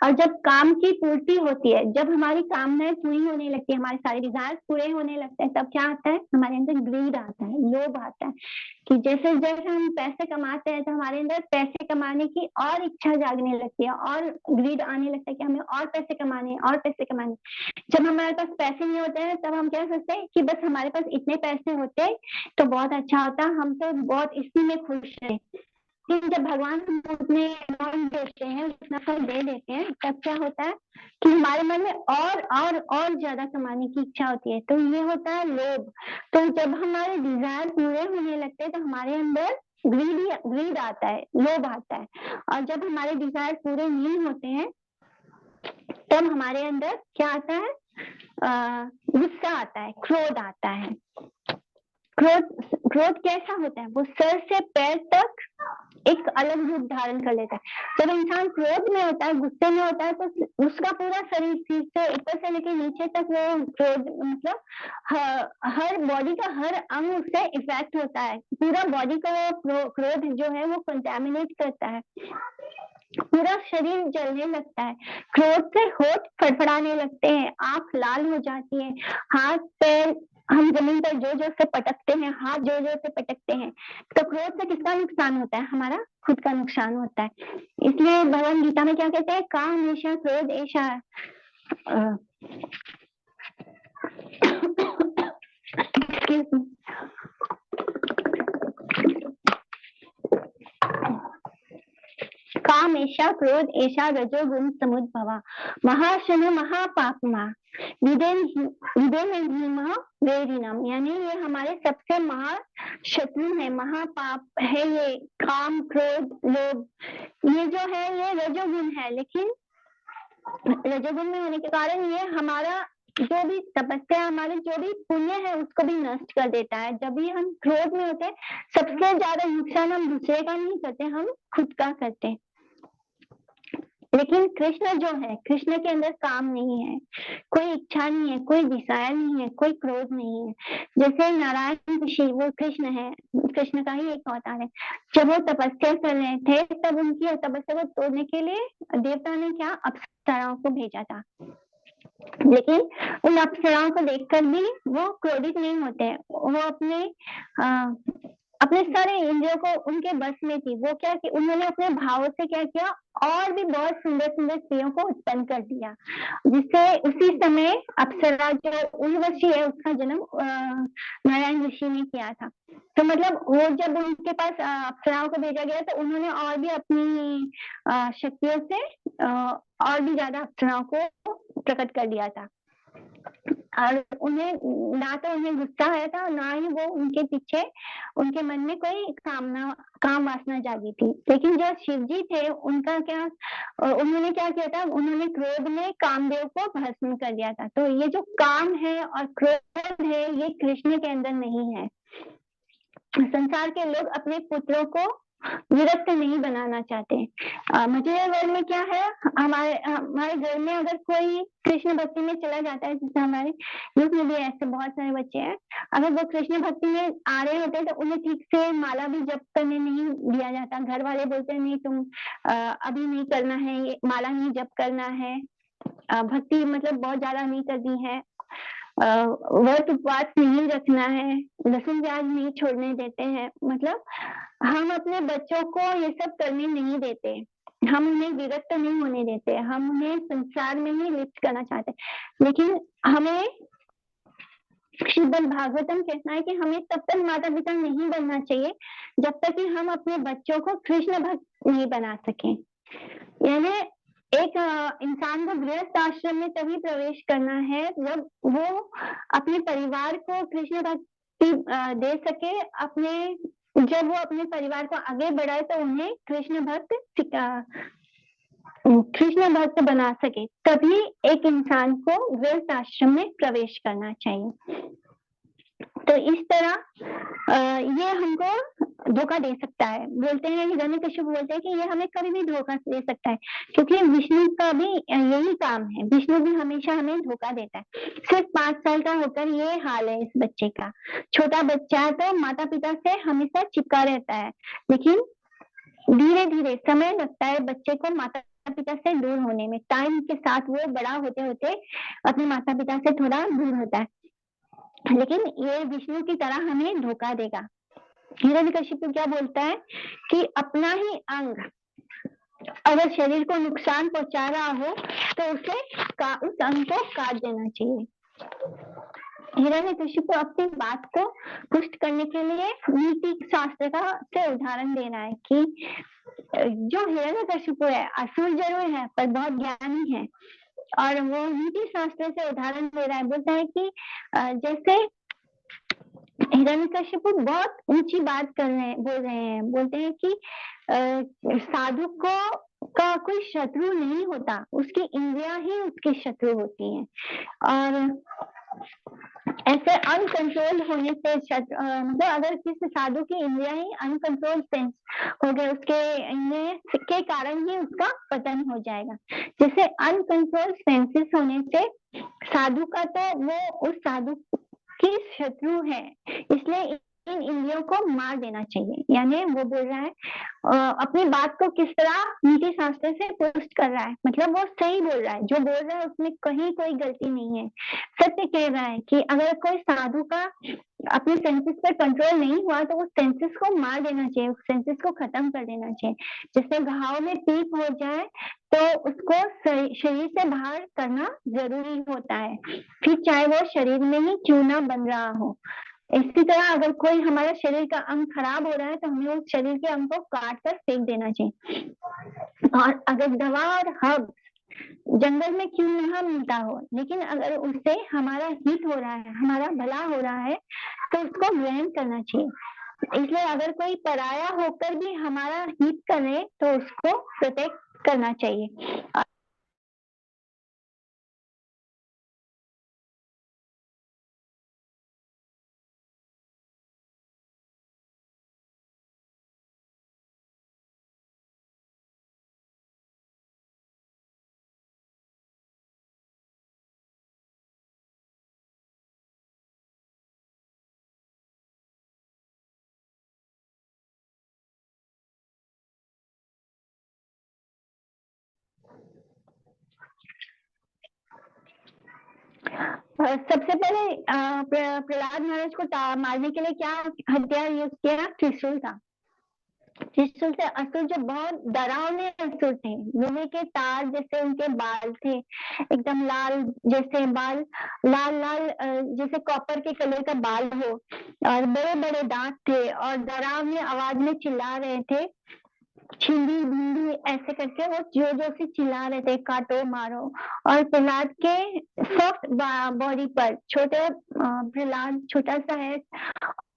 और जब काम की पूर्ति होती है, जब हमारी कामनाएं पूरी होने लगती है, हमारे सारे डिजायर पूरे होने लगते हैं, तब क्या आता है, हमारे अंदर ग्रीड आता है, लोभ आता है। कि जैसे जैसे हम पैसे कमाते हैं तो हमारे अंदर पैसे कमाने की और इच्छा जागने लगती है और ग्रीड आने लगता है कि हमें और पैसे कमाने और पैसे कमाने। जब हमारे पास पैसे नहीं होते हैं तब हम क्या सोचते हैं कि बस हमारे पास इतने पैसे होते तो बहुत अच्छा होता, हम तो बहुत इसी में खुश है। जब भगवान अपने अमाउंट देते हैं, उतना फल दे देते हैं, तब क्या होता है कि हमारे मन में और ज्यादा कमाने की इच्छा होती है। तो ये होता है लोभ। तो जब हमारे डिजायर पूरे होने लगते हैं तो हमारे अंदर ग्रीड आता है, लोभ आता है। और जब हमारे डिजायर पूरे नहीं होते हैं तब हमारे अंदर क्या आता है, गुस्सा आता है, क्रोध आता है। क्रोध कैसा होता है, वो सर से पैर तक एक अलग रूप धारण कर लेता है। जब इंसान क्रोध में होता है, गुस्से में होता है, तो उसका पूरा शरीर सिर से ऊपर से लेकर नीचे तक वो क्रोध मतलब हर बॉडी का हर अंग उससे इफेक्ट होता है। पूरा बॉडी का वो क्रोध जो है वो कंटेमिनेट करता है, पूरा शरीर जलने लगता है। क्रोध से होठ फड़फड़ाने लगते हैं, आंख लाल हो जाती है, हाथ पैर हम जमीन पर जोर जोर से पटकते हैं, हाथ जोर जोर से पटकते हैं। तो क्रोध से किसका नुकसान होता है, हमारा खुद का नुकसान होता है। इसलिए भगवान गीता में क्या कहते हैं, काम हमेशा क्रोध ऐसा काम ऐसा क्रोध ऐसा रजोगुण समुद्भवा महाशनो महापापमा वेरिनम, यानी ये हमारे सबसे महा शत्रु है, महापाप है ये काम क्रोध लोभ। ये जो है ये रजोगुण है, लेकिन रजोगुण में होने के कारण ये हमारा जो भी तपस्या, हमारे जो भी पुण्य है उसको भी नष्ट कर देता है। जब भी हम क्रोध में होते हैं सबसे ज्यादा नुकसान हम दूसरे का नहीं करते, हम खुद का करते हैं। लेकिन कृष्ण जो है, कृष्ण के अंदर काम नहीं है, कोई इच्छा नहीं है, कोई डिजायर नहीं है, कोई क्रोध नहीं है। जैसे नारायण ऋषि वो कृष्ण है, कृष्ण का ही एक अवतार है। जब वो तपस्या कर रहे थे तब उनकी तपस्या को तोड़ने के लिए देवता ने क्या अप्सराओं को भेजा था, लेकिन उन अप्सराओं को देखकर भी वो क्रोधित नहीं होते, वो अपने अपने सारे इंद्रियों को उनके बस में थी। वो क्या कि उन्होंने अपने भावों से क्या किया, और भी बहुत सुंदर सुंदर स्त्रियों को उत्पन्न कर दिया, जिससे उसी समय अप्सरा जो उर्वशी है उसका जन्म नारायण ऋषि ने किया था। तो मतलब वो जब उनके पास अप्सराओं को भेजा गया तो उन्होंने और भी अपनी शक्तियों से और भी ज्यादा अप्सराओं को प्रकट कर दिया था। और उन्हें ना तो उन्हें गुस्सा आया था, ना ही वो उनके पीछे उनके मन में कोई काम वासना जागी थी। लेकिन जो शिव जी थे उनका क्या, उन्होंने क्या किया था, उन्होंने क्रोध में कामदेव को भस्म कर दिया था। तो ये जो काम है और क्रोध है ये कृष्ण के अंदर नहीं है। संसार के लोग अपने पुत्रों को विरक्त नहीं बनाना चाहते। मटेरियल वर्ल्ड में क्या है, हमारे घर में अगर कोई कृष्ण भक्ति में चला जाता है, जैसे हमारे यूथ में भी ऐसे बहुत सारे बच्चे हैं, अगर वो कृष्ण भक्ति में आ रहे होते हैं तो उन्हें ठीक से माला भी जप करने नहीं दिया जाता। घर वाले बोलते हैं नहीं तुम अभी नहीं करना है, ये माला नहीं जप करना है, भक्ति मतलब बहुत ज्यादा नहीं करनी है, व्रत उपवास नहीं रखना है, लहसुन प्याज नहीं छोड़ने देते हैं। मतलब हम अपने बच्चों को ये सब करने नहीं देते, हम उन्हें विरक्त नहीं होने देते, हम उन्हें संसार में ही लिप्त करना चाहते हैं। लेकिन हमें श्रीमद् भागवतम कहना है कि हमें तब तक माता पिता नहीं बनना चाहिए जब तक कि हम अपने बच्चों को कृष्ण भक्त नहीं बना सके। यानी एक इंसान को गृहस्थ आश्रम में तभी प्रवेश करना है जब वो अपने परिवार को कृष्ण भक्ति दे सके, जब वो अपने परिवार को आगे बढ़ाए तो उन्हें कृष्ण भक्त बना सके, तभी एक इंसान को गृहस्थ आश्रम में प्रवेश करना चाहिए। तो इस तरह ये हमको धोखा दे सकता है। बोलते हैं हिरण्यकश्यप बोलते हैं कि ये हमें कभी भी धोखा दे सकता है, क्योंकि विष्णु का भी यही काम है, विष्णु भी हमेशा हमें धोखा देता है। सिर्फ 5 साल का होकर ये हाल है इस बच्चे का। छोटा बच्चा तो माता पिता से हमेशा चिपका रहता है, लेकिन धीरे धीरे समय लगता है बच्चे को माता पिता से दूर होने में। टाइम के साथ वो बड़ा होते होते अपने माता पिता से थोड़ा दूर होता है, लेकिन ये विष्णु की तरह हमें धोखा देगा। हिरण्यकशिपु क्या बोलता है कि अपना ही अंग अगर शरीर को नुकसान पहुंचा रहा हो तो उस अंग को काट देना चाहिए। हिरण्यकशिपु अपनी बात को पुष्ट करने के लिए नीति शास्त्र का से उदाहरण दे रहा है कि जो हिरण्यकशिपु है असुर जरूर है पर बहुत ज्ञानी है, और वो नीति शास्त्र से उदाहरण दे रहा है। बोलता है कि जैसे हिरण्यकशिपु बहुत ऊंची बात बोल रहे हैं, बोलते हैं कि साधु का कोई शत्रु नहीं होता, उसकी इंद्रियां ही उसकी शत्रु होती हैं। और ऐसे अनकंट्रोल होने से मतलब अगर किसी साधु की इंद्रियां ही अनकंट्रोल सेंस हो गए, उसके के कारण ही उसका पतन हो जाएगा। जैसे अनकंट्रोल सेंसेस होने से साधु का तो वो उस साधु की शत्रु है, इसलिए इन इंद्रियों को मार देना चाहिए। यानी वो बोल रहा है अपनी बात को किस तरह नीति शास्त्र से पुष्ट कर रहा है, मतलब वो सही बोल रहा है, जो बोल रहा है उसमें कहीं कोई गलती नहीं है। सत्य कह रहा है कि अगर कोई साधु का अपने सेंसेस पर कंट्रोल नहीं हुआ तो उस सेंसेस को मार देना चाहिए, उस सेंसेस को खत्म कर देना चाहिए। जैसे घाव में पीप हो जाए तो उसको शरीर से बाहर करना जरूरी होता है, फिर चाहे वो शरीर में ही क्यों ना बन रहा हो। इसी तरह अगर कोई हमारा शरीर का अंग खराब हो रहा है तो हमें उस शरीर के अंग को काट कर फेंक देना चाहिए। और अगर दवा और हर्ब जंगल में क्यों ना मिलता हो, लेकिन अगर उससे हमारा हित हो रहा है, हमारा भला हो रहा है तो उसको ग्रहण करना चाहिए। इसलिए अगर कोई पराया होकर भी हमारा हित करे तो उसको प्रोटेक्ट करना चाहिए। सबसे पहले प्रहलाद महाराज को मारने के लिए क्या हथियार यूज किया? त्रिशूल था। त्रिशूल से असुर जो बहुत डरावने असुर थे, लोहे के तार जैसे उनके बाल थे, एकदम लाल जैसे बाल, लाल लाल जैसे कॉपर के कलर का बाल हो, और बड़े बड़े दांत थे, और डरावनी आवाज में चिल्ला रहे थे, छिंदी भिंडी ऐसे करके वो जोर जोर से चिल्ला रहे थे, काटो मारो। और प्रहलाद के सॉफ्ट बॉडी पर, छोटे प्रहलाद छोटा सा है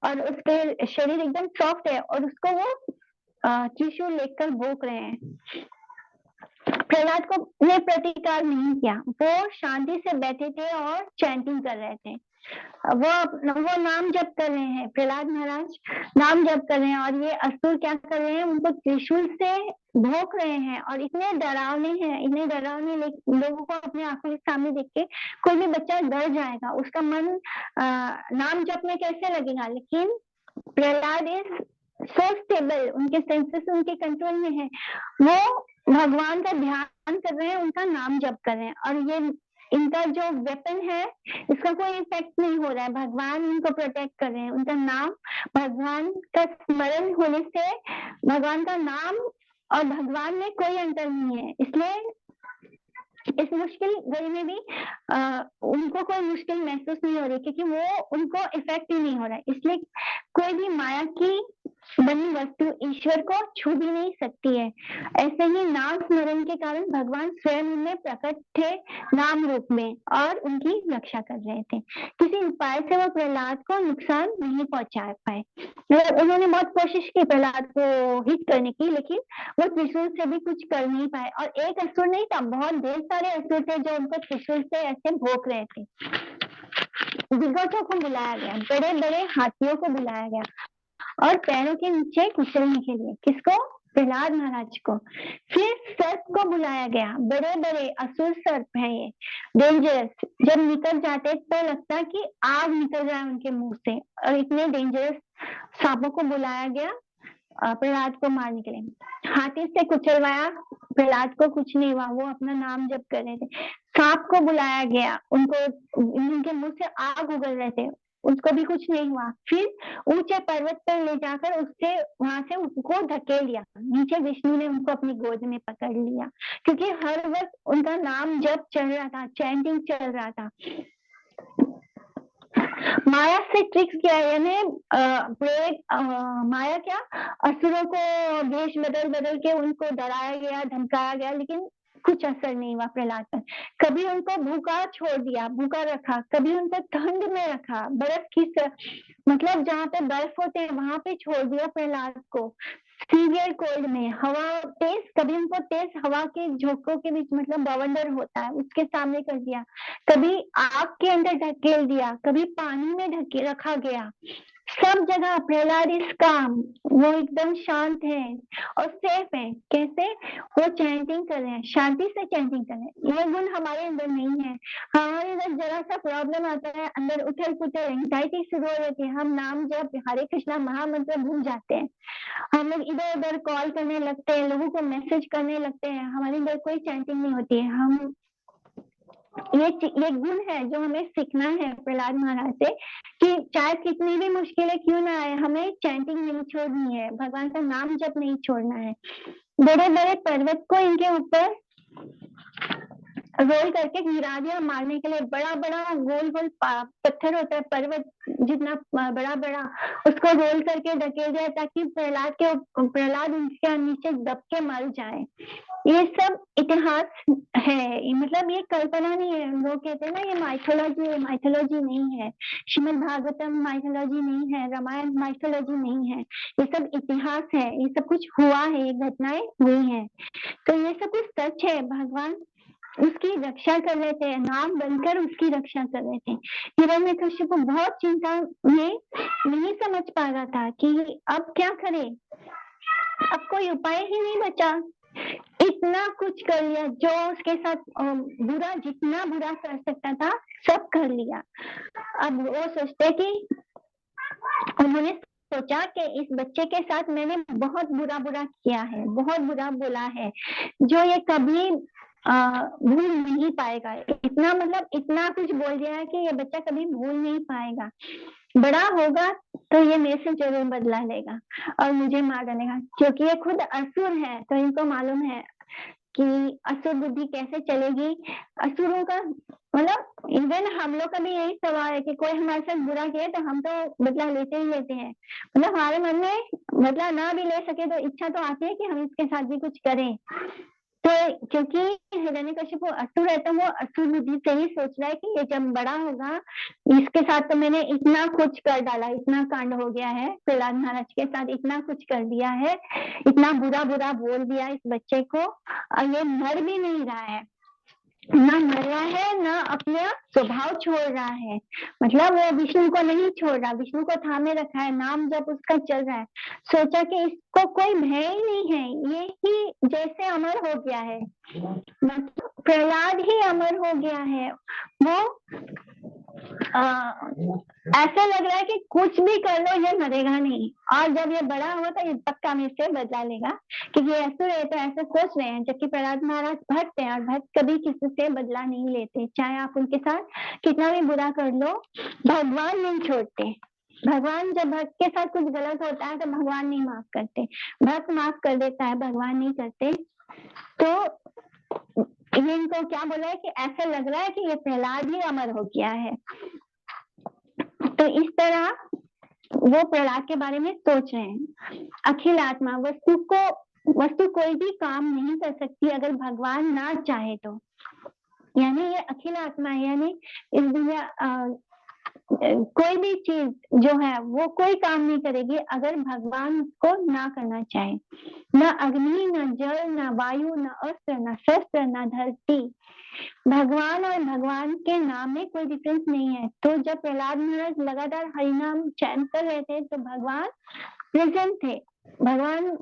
और उसके शरीर एकदम सॉफ्ट है, और उसको वो त्रिशूल लेकर भोंक रहे हैं। प्रहलाद को ने प्रतिकार नहीं किया, वो शांति से बैठे थे और चैंटिंग कर रहे थे। वो नाम जप कर रहे हैं, प्रहलाद महाराज नाम जप कर रहे हैं, और ये असुर क्या कर रहे हैं? उनको त्रिशूल से भोंक रहे हैं, और इतने डरावने हैं, इतने डरावने लोगों को अपने आंखों के सामने देख के कोई भी बच्चा डर जाएगा, उसका मन नाम जप में कैसे लगेगा। लेकिन प्रहलाद इज सो स्टेबल, उनके सेंसेस उनके कंट्रोल में है, वो भगवान का ध्यान कर रहे हैं, उनका नाम जप कर रहे हैं, और ये इनका जो वेपन है इसका कोई इफेक्ट नहीं हो रहा है, भगवान उनको प्रोटेक्ट कर रहे हैं। उनका नाम, भगवान का स्मरण होने से भगवान का नाम और भगवान में कोई अंतर नहीं है, इसलिए इस मुश्किल घड़ी में भी उनको कोई मुश्किल महसूस नहीं हो रही, क्योंकि वो उनको इफेक्ट ही नहीं हो रहा है। इसलिए कोई भी माया की बनी वस्तु ईश्वर को छू भी नहीं सकती है। ऐसे ही नाम स्मरण के कारण भगवान स्वयं उनमें प्रकट थे नाम रूप में, और उनकी रक्षा कर रहे थे। किसी उपाय से वो प्रहलाद को नुकसान नहीं पहुंचा पाए। उन्होंने बहुत कोशिश की प्रहलाद को हिट करने की, लेकिन वो त्रिशूल से भी कुछ कर नहीं पाए। और एक असुर नहीं था, बहुत ढेर सारे असुर थे जो उनको त्रिशूल से ऐसे भोंक रहे थे। दिग्गजों को बुलाया गया, बड़े बड़े हाथियों को बुलाया गया, और पैरों के नीचे कुचलने के लिए। किसको? प्रहलाद महाराज को। फिर सर्प को बुलाया गया, बड़े बड़े असुर सर्प हैं ये, डेंजरस। जब निकल जाते तो लगता कि आग निकल रहा है उनके मुंह से, और इतने डेंजरस सांपों को बुलाया गया प्रहलाद को मारने के लिए। हाथी से कुचलवाया, प्रहलाद को कुछ नहीं हुआ, वो अपना नाम जप कर रहे थे। सांप को बुलाया गया, उनके मुंह से आग उगल रहे थे, उसको भी कुछ नहीं हुआ। फिर ऊंचे पर्वत पर ले जाकर उससे वहां से उनको धकेल दिया नीचे। विष्णु ने उनको अपनी गोद में पकड़ लिया, क्योंकि हर वक्त उनका नाम जप चल रहा था, चैंटिंग चल रहा था। माया से ट्रिक्स किया, यानी माया क्या, असुरों को वेश बदल बदल के उनको डराया गया, धमकाया गया, लेकिन कुछ असर नहीं हुआ प्रहलाद पर। कभी उनको भूखा छोड़ दिया, भूखा रखा, कभी उनको ठंड में रखा, बर्फ की मतलब जहाँ पे बर्फ होते हैं वहां पे छोड़ दिया प्रहलाद को, सीवियर कोल्ड में। हवा तेज, कभी उनको तेज हवा के झोंकों के बीच, मतलब बवंडर होता है, उसके सामने कर दिया, कभी आग के अंदर ढकेल दिया, कभी पानी में ढके रखा गया। सब जगह प्रहलाद इस काम, वो एकदम शांत है और सेफ है। कैसे? वो चैंटिंग कर रहे हैं, शांति से चैंटिंग कर रहे हैं। ये गुण हमारे अंदर नहीं है। हमारे अंदर जरा सा प्रॉब्लम आता है, अंदर उथल पुथल, एंग्जाइटी शुरू हो जाती है, हम नाम जब हरे कृष्णा महामंत्र भूल जाते हैं, हम लोग इधर उधर कॉल करने लगते हैं, लोगों को मैसेज करने लगते हैं, हमारे अंदर कोई चैंटिंग नहीं होती है। हम ये गुण है जो हमें सीखना है प्रहलाद महाराज से, कि चाहे कितनी भी मुश्किलें क्यों ना आए, हमें चैंटिंग नहीं छोड़नी है, भगवान का नाम जप नहीं छोड़ना है। बड़े बड़े पर्वत को इनके ऊपर रोल करके गिरा दिया मारने के लिए। बड़ा बड़ा गोल गोल पत्थर होता है, पर्वत जितना बड़ा बड़ा, उसको रोल करके ढकेल दिया ताकि प्रहलाद उनके नीचे दब के मर जाए। ये सब इतिहास है, मतलब ये कल्पना नहीं है। लोग कहते हैं ना ये माइथोलॉजी है, माइथोलॉजी नहीं है। श्रीमद् भागवतम माइथोलॉजी नहीं है, रामायण माइथोलॉजी नहीं है, ये सब इतिहास है, ये सब कुछ हुआ है, ये घटनाएं हुई है। तो ये सब कुछ सच है। भगवान उसकी रक्षा कर रहे थे, नाम बनकर उसकी रक्षा कर रहे थे। हिरण्यकश्यप बहुत चिंता में नहीं समझ पा रहा था कि अब क्या करे, अब कोई उपाय ही नहीं बचा। इतना कुछ कर लिया, जो उसके साथ बुरा, जितना बुरा कर सकता था सब कर लिया। अब वो सोचते कि उन्होंने सोचा कि इस बच्चे के साथ मैंने बहुत बुरा किया है, बहुत बुरा बोला है, जो ये कभी भूल नहीं पाएगा। इतना मतलब इतना कुछ बोल दिया है कि ये बच्चा कभी भूल नहीं पाएगा। बड़ा होगा तो ये मेरे से जरूर बदला लेगा और मुझे मार डालेगा, क्योंकि ये खुद असुर है, तो इनको मालूम है कि असुर बुद्धि कैसे चलेगी। असुरों का मतलब इवन हम लोग का भी यही स्वभाव है कि कोई हमारे साथ बुरा किया तो हम तो बदला लेते ही लेते हैं। मतलब हमारे मन में बदला ना भी ले सके तो इच्छा तो आती है कि हम इसके साथ भी कुछ करें। तो क्योंकि हिरण्यकशिपु असुर है तो वो असुर बुद्धि से ही सोच रहा है कि ये जब बड़ा होगा, इसके साथ तो मैंने इतना कुछ कर डाला, इतना कांड हो गया है, प्रहलाद महाराज के साथ इतना कुछ कर दिया है, इतना बुरा बुरा बोल दिया इस बच्चे को, और ये मर भी नहीं रहा है, ना मर रहा है ना अपना स्वभाव छोड़ रहा है। मतलब वो विष्णु को नहीं छोड़ रहा, विष्णु को थामे रखा है, नाम जब उसका चल रहा है। सोचा कि इसको कोई भय ही नहीं है, ये ही जैसे अमर हो गया है, मतलब प्रहलाद ही अमर हो गया है। वो ऐसा लग रहा है कि कुछ भी कर लो ये मरेगा नहीं, और जब ये बड़ा हुआ तो ये पक्का में से बदला लेगा, क्योंकि ये असुर है तो ऐसे सोच रहे हैं। जबकि प्रहलाद महाराज भक्त हैं, और भक्त कभी किसी से बदला नहीं लेते, चाहे आप उनके साथ कितना भी बुरा कर लो, भगवान नहीं छोड़ते। भगवान जब भक्त के साथ कुछ गलत होता है तो भगवान नहीं माफ करते, भक्त माफ कर देता है, भगवान नहीं करते। तो ये इनको क्या बोला है कि ऐसा लग रहा है कि ये प्रहलाद ही अमर हो गया है। तो इस तरह वो प्रहलाद के बारे में सोच रहे हैं। अखिल आत्मा वस्तु कोई भी काम नहीं कर सकती अगर भगवान ना चाहे तो। यानी ये अखिल आत्मा है, यानी इस दुनिया कोई भी चीज जो है वो कोई काम नहीं करेगी अगर भगवान उसको ना करना चाहे। न अग्नि, न जल, न वायु, न अस्त्र, न शस्त्र, न धरती। भगवान और भगवान के नाम में कोई डिफरेंस नहीं है। तो जब प्रहलाद महाराज लगातार हरिनाम चैन कर रहे थे तो भगवान प्रेजेंट थे। भगवान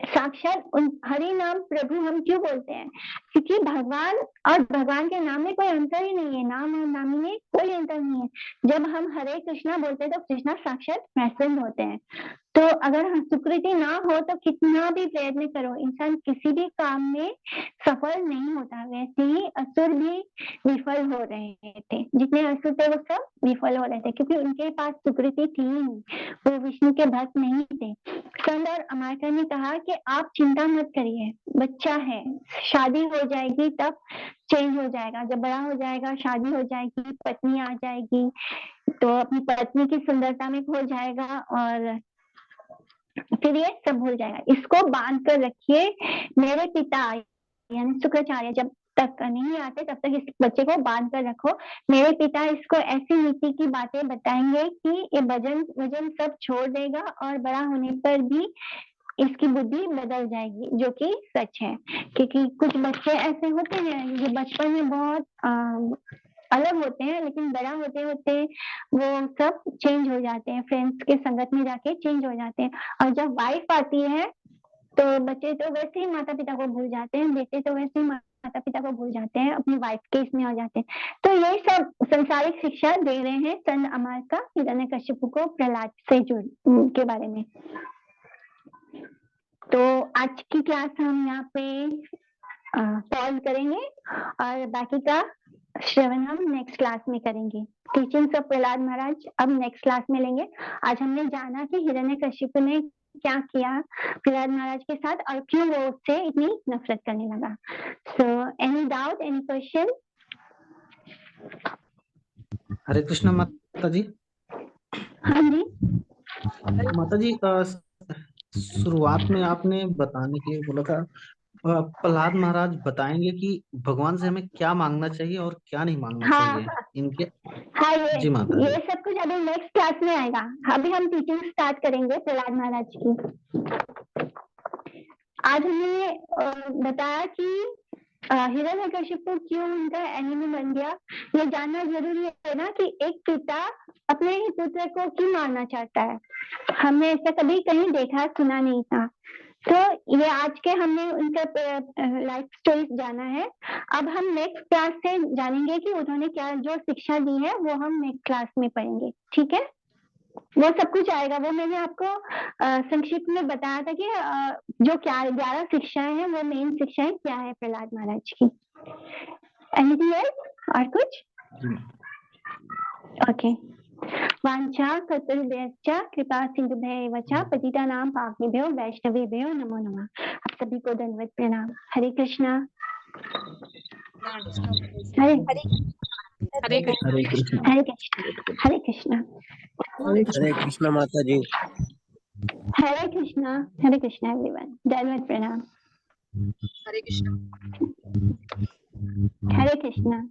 साक्षात हरि नाम प्रभु हम क्यों बोलते हैं? क्योंकि भगवान और भगवान के नाम में कोई अंतर ही नहीं है, नाम और नामी में कोई अंतर नहीं है। जब हम हरे कृष्णा बोलते हैं तो कृष्णा साक्षात प्रेजेंट होते हैं। तो अगर सुकृति ना हो तो कितना भी प्रयत्न करो, इंसान किसी भी काम में सफल नहीं होता। वैसे ही असुर भी विफल हो रहे थे, जितने असुर थे वो सब विफल हो रहे थे, क्योंकि उनके पास सुकृति थी नहीं, वो विष्णु के भक्त नहीं थे। स्कंद और अमात्य ने कहा कि आप चिंता मत करिए, बच्चा है, शादी हो जाएगी तब चेंज हो जाएगा, जब बड़ा हो जाएगा शादी हो जाएगी, पत्नी आ जाएगी तो अपनी पत्नी की सुंदरता में खो जाएगा और फिर ये सब भूल जाएगा। इसको बांध कर रखिए। मेरे पिता यानी शुक्राचार्य जब तक नहीं आते तब तक इस बच्चे को बांध कर रखो। मेरे पिता इसको ऐसी नीति की बातें बताएंगे कि ये वजन सब छोड़ देगा और बड़ा होने पर भी इसकी बुद्धि बदल जाएगी, जो कि सच है। क्योंकि कुछ बच्चे ऐसे होते हैं जो बचपन में बहुत अलग होते हैं, लेकिन बड़ा होते होते वो सब चेंज हो जाते हैं, फ्रेंड्स के संगत में जाके चेंज हो जाते हैं। और जब वाइफ आती है तो बच्चे तो वैसे ही माता पिता को भूल जाते हैं, बेटे तो वैसे ही माता पिता को भूल जाते हैं, अपनी वाइफ के इसमें आ जाते हैं। तो ये सब संसारिक शिक्षा दे रहे हैं स्कंद अमात्य हिरण्यकशिपु को प्रहलाद से जुड़ के बारे में। तो आज की क्लास हम यहाँ पे पॉज करेंगे और बाकी का श्रवण हम नेक्स्ट क्लास में करेंगे। टीचिंग्स ऑफ प्रहलाद महाराज अब नेक्स्ट क्लास में लेंगे। आज हमने जाना कि हिरण्यकशिपु ने क्या किया प्रहलाद महाराज के साथ और क्यों वो उससे इतनी नफरत करने लगा। So any doubt, any question? Hare Krishna माता जी। हाँ जी माता जी, शुरुआत में आपने बताने के लिए बोला था, प्रहलाद महाराज बताएंगे कि भगवान से हमें क्या मांगना चाहिए और क्या नहीं मांगना चाहिए इनके। हाँ जी माता ये जी। सब कुछ अभी नेक्स्ट क्लास में आएगा। अभी हम टीचिंग स्टार्ट करेंगे प्रहलाद महाराज की। आज हमने बताया कि हिरण्यकशिपु क्यों उनका एनिमी बन गया। ये जानना जरूरी है ना कि एक पिता अपने ही पुत्र को क्यों मारना चाहता है। हमने ऐसा कभी कहीं देखा सुना नहीं था। तो ये आज के हमने उनका लाइफ स्टोरी जाना है। अब हम नेक्स्ट क्लास से जानेंगे कि उन्होंने क्या जो शिक्षा दी है वो हम नेक्स्ट क्लास में पढ़ेंगे। ठीक है? वो सब कुछ आएगा। वो मैंने आपको संक्षिप्त में बताया था कि जो 11 शिक्षाएं हैं वो मेन शिक्षाएं क्या है प्रहलाद महाराज की। एनीथिंग एल्स और कुछ? ओके। वांछा कल्पतरुभ्यश्च कृपा सिंधुभ्यैव च पतितानां पावनेभ्यो वैष्णवेभ्यो नमो नमः। आप सभी को दंडवत प्रणाम। हरे कृष्णा। हरे हरे कृष्ण। हरे कृष्ण। हरे कृष्ण। हरे कृष्णा। हरे कृष्ण माता जी। हरे कृष्णा। हरे कृष्णा एवरीवन। दंडवत प्रणाम। हरे कृष्ण। हरे कृष्णा।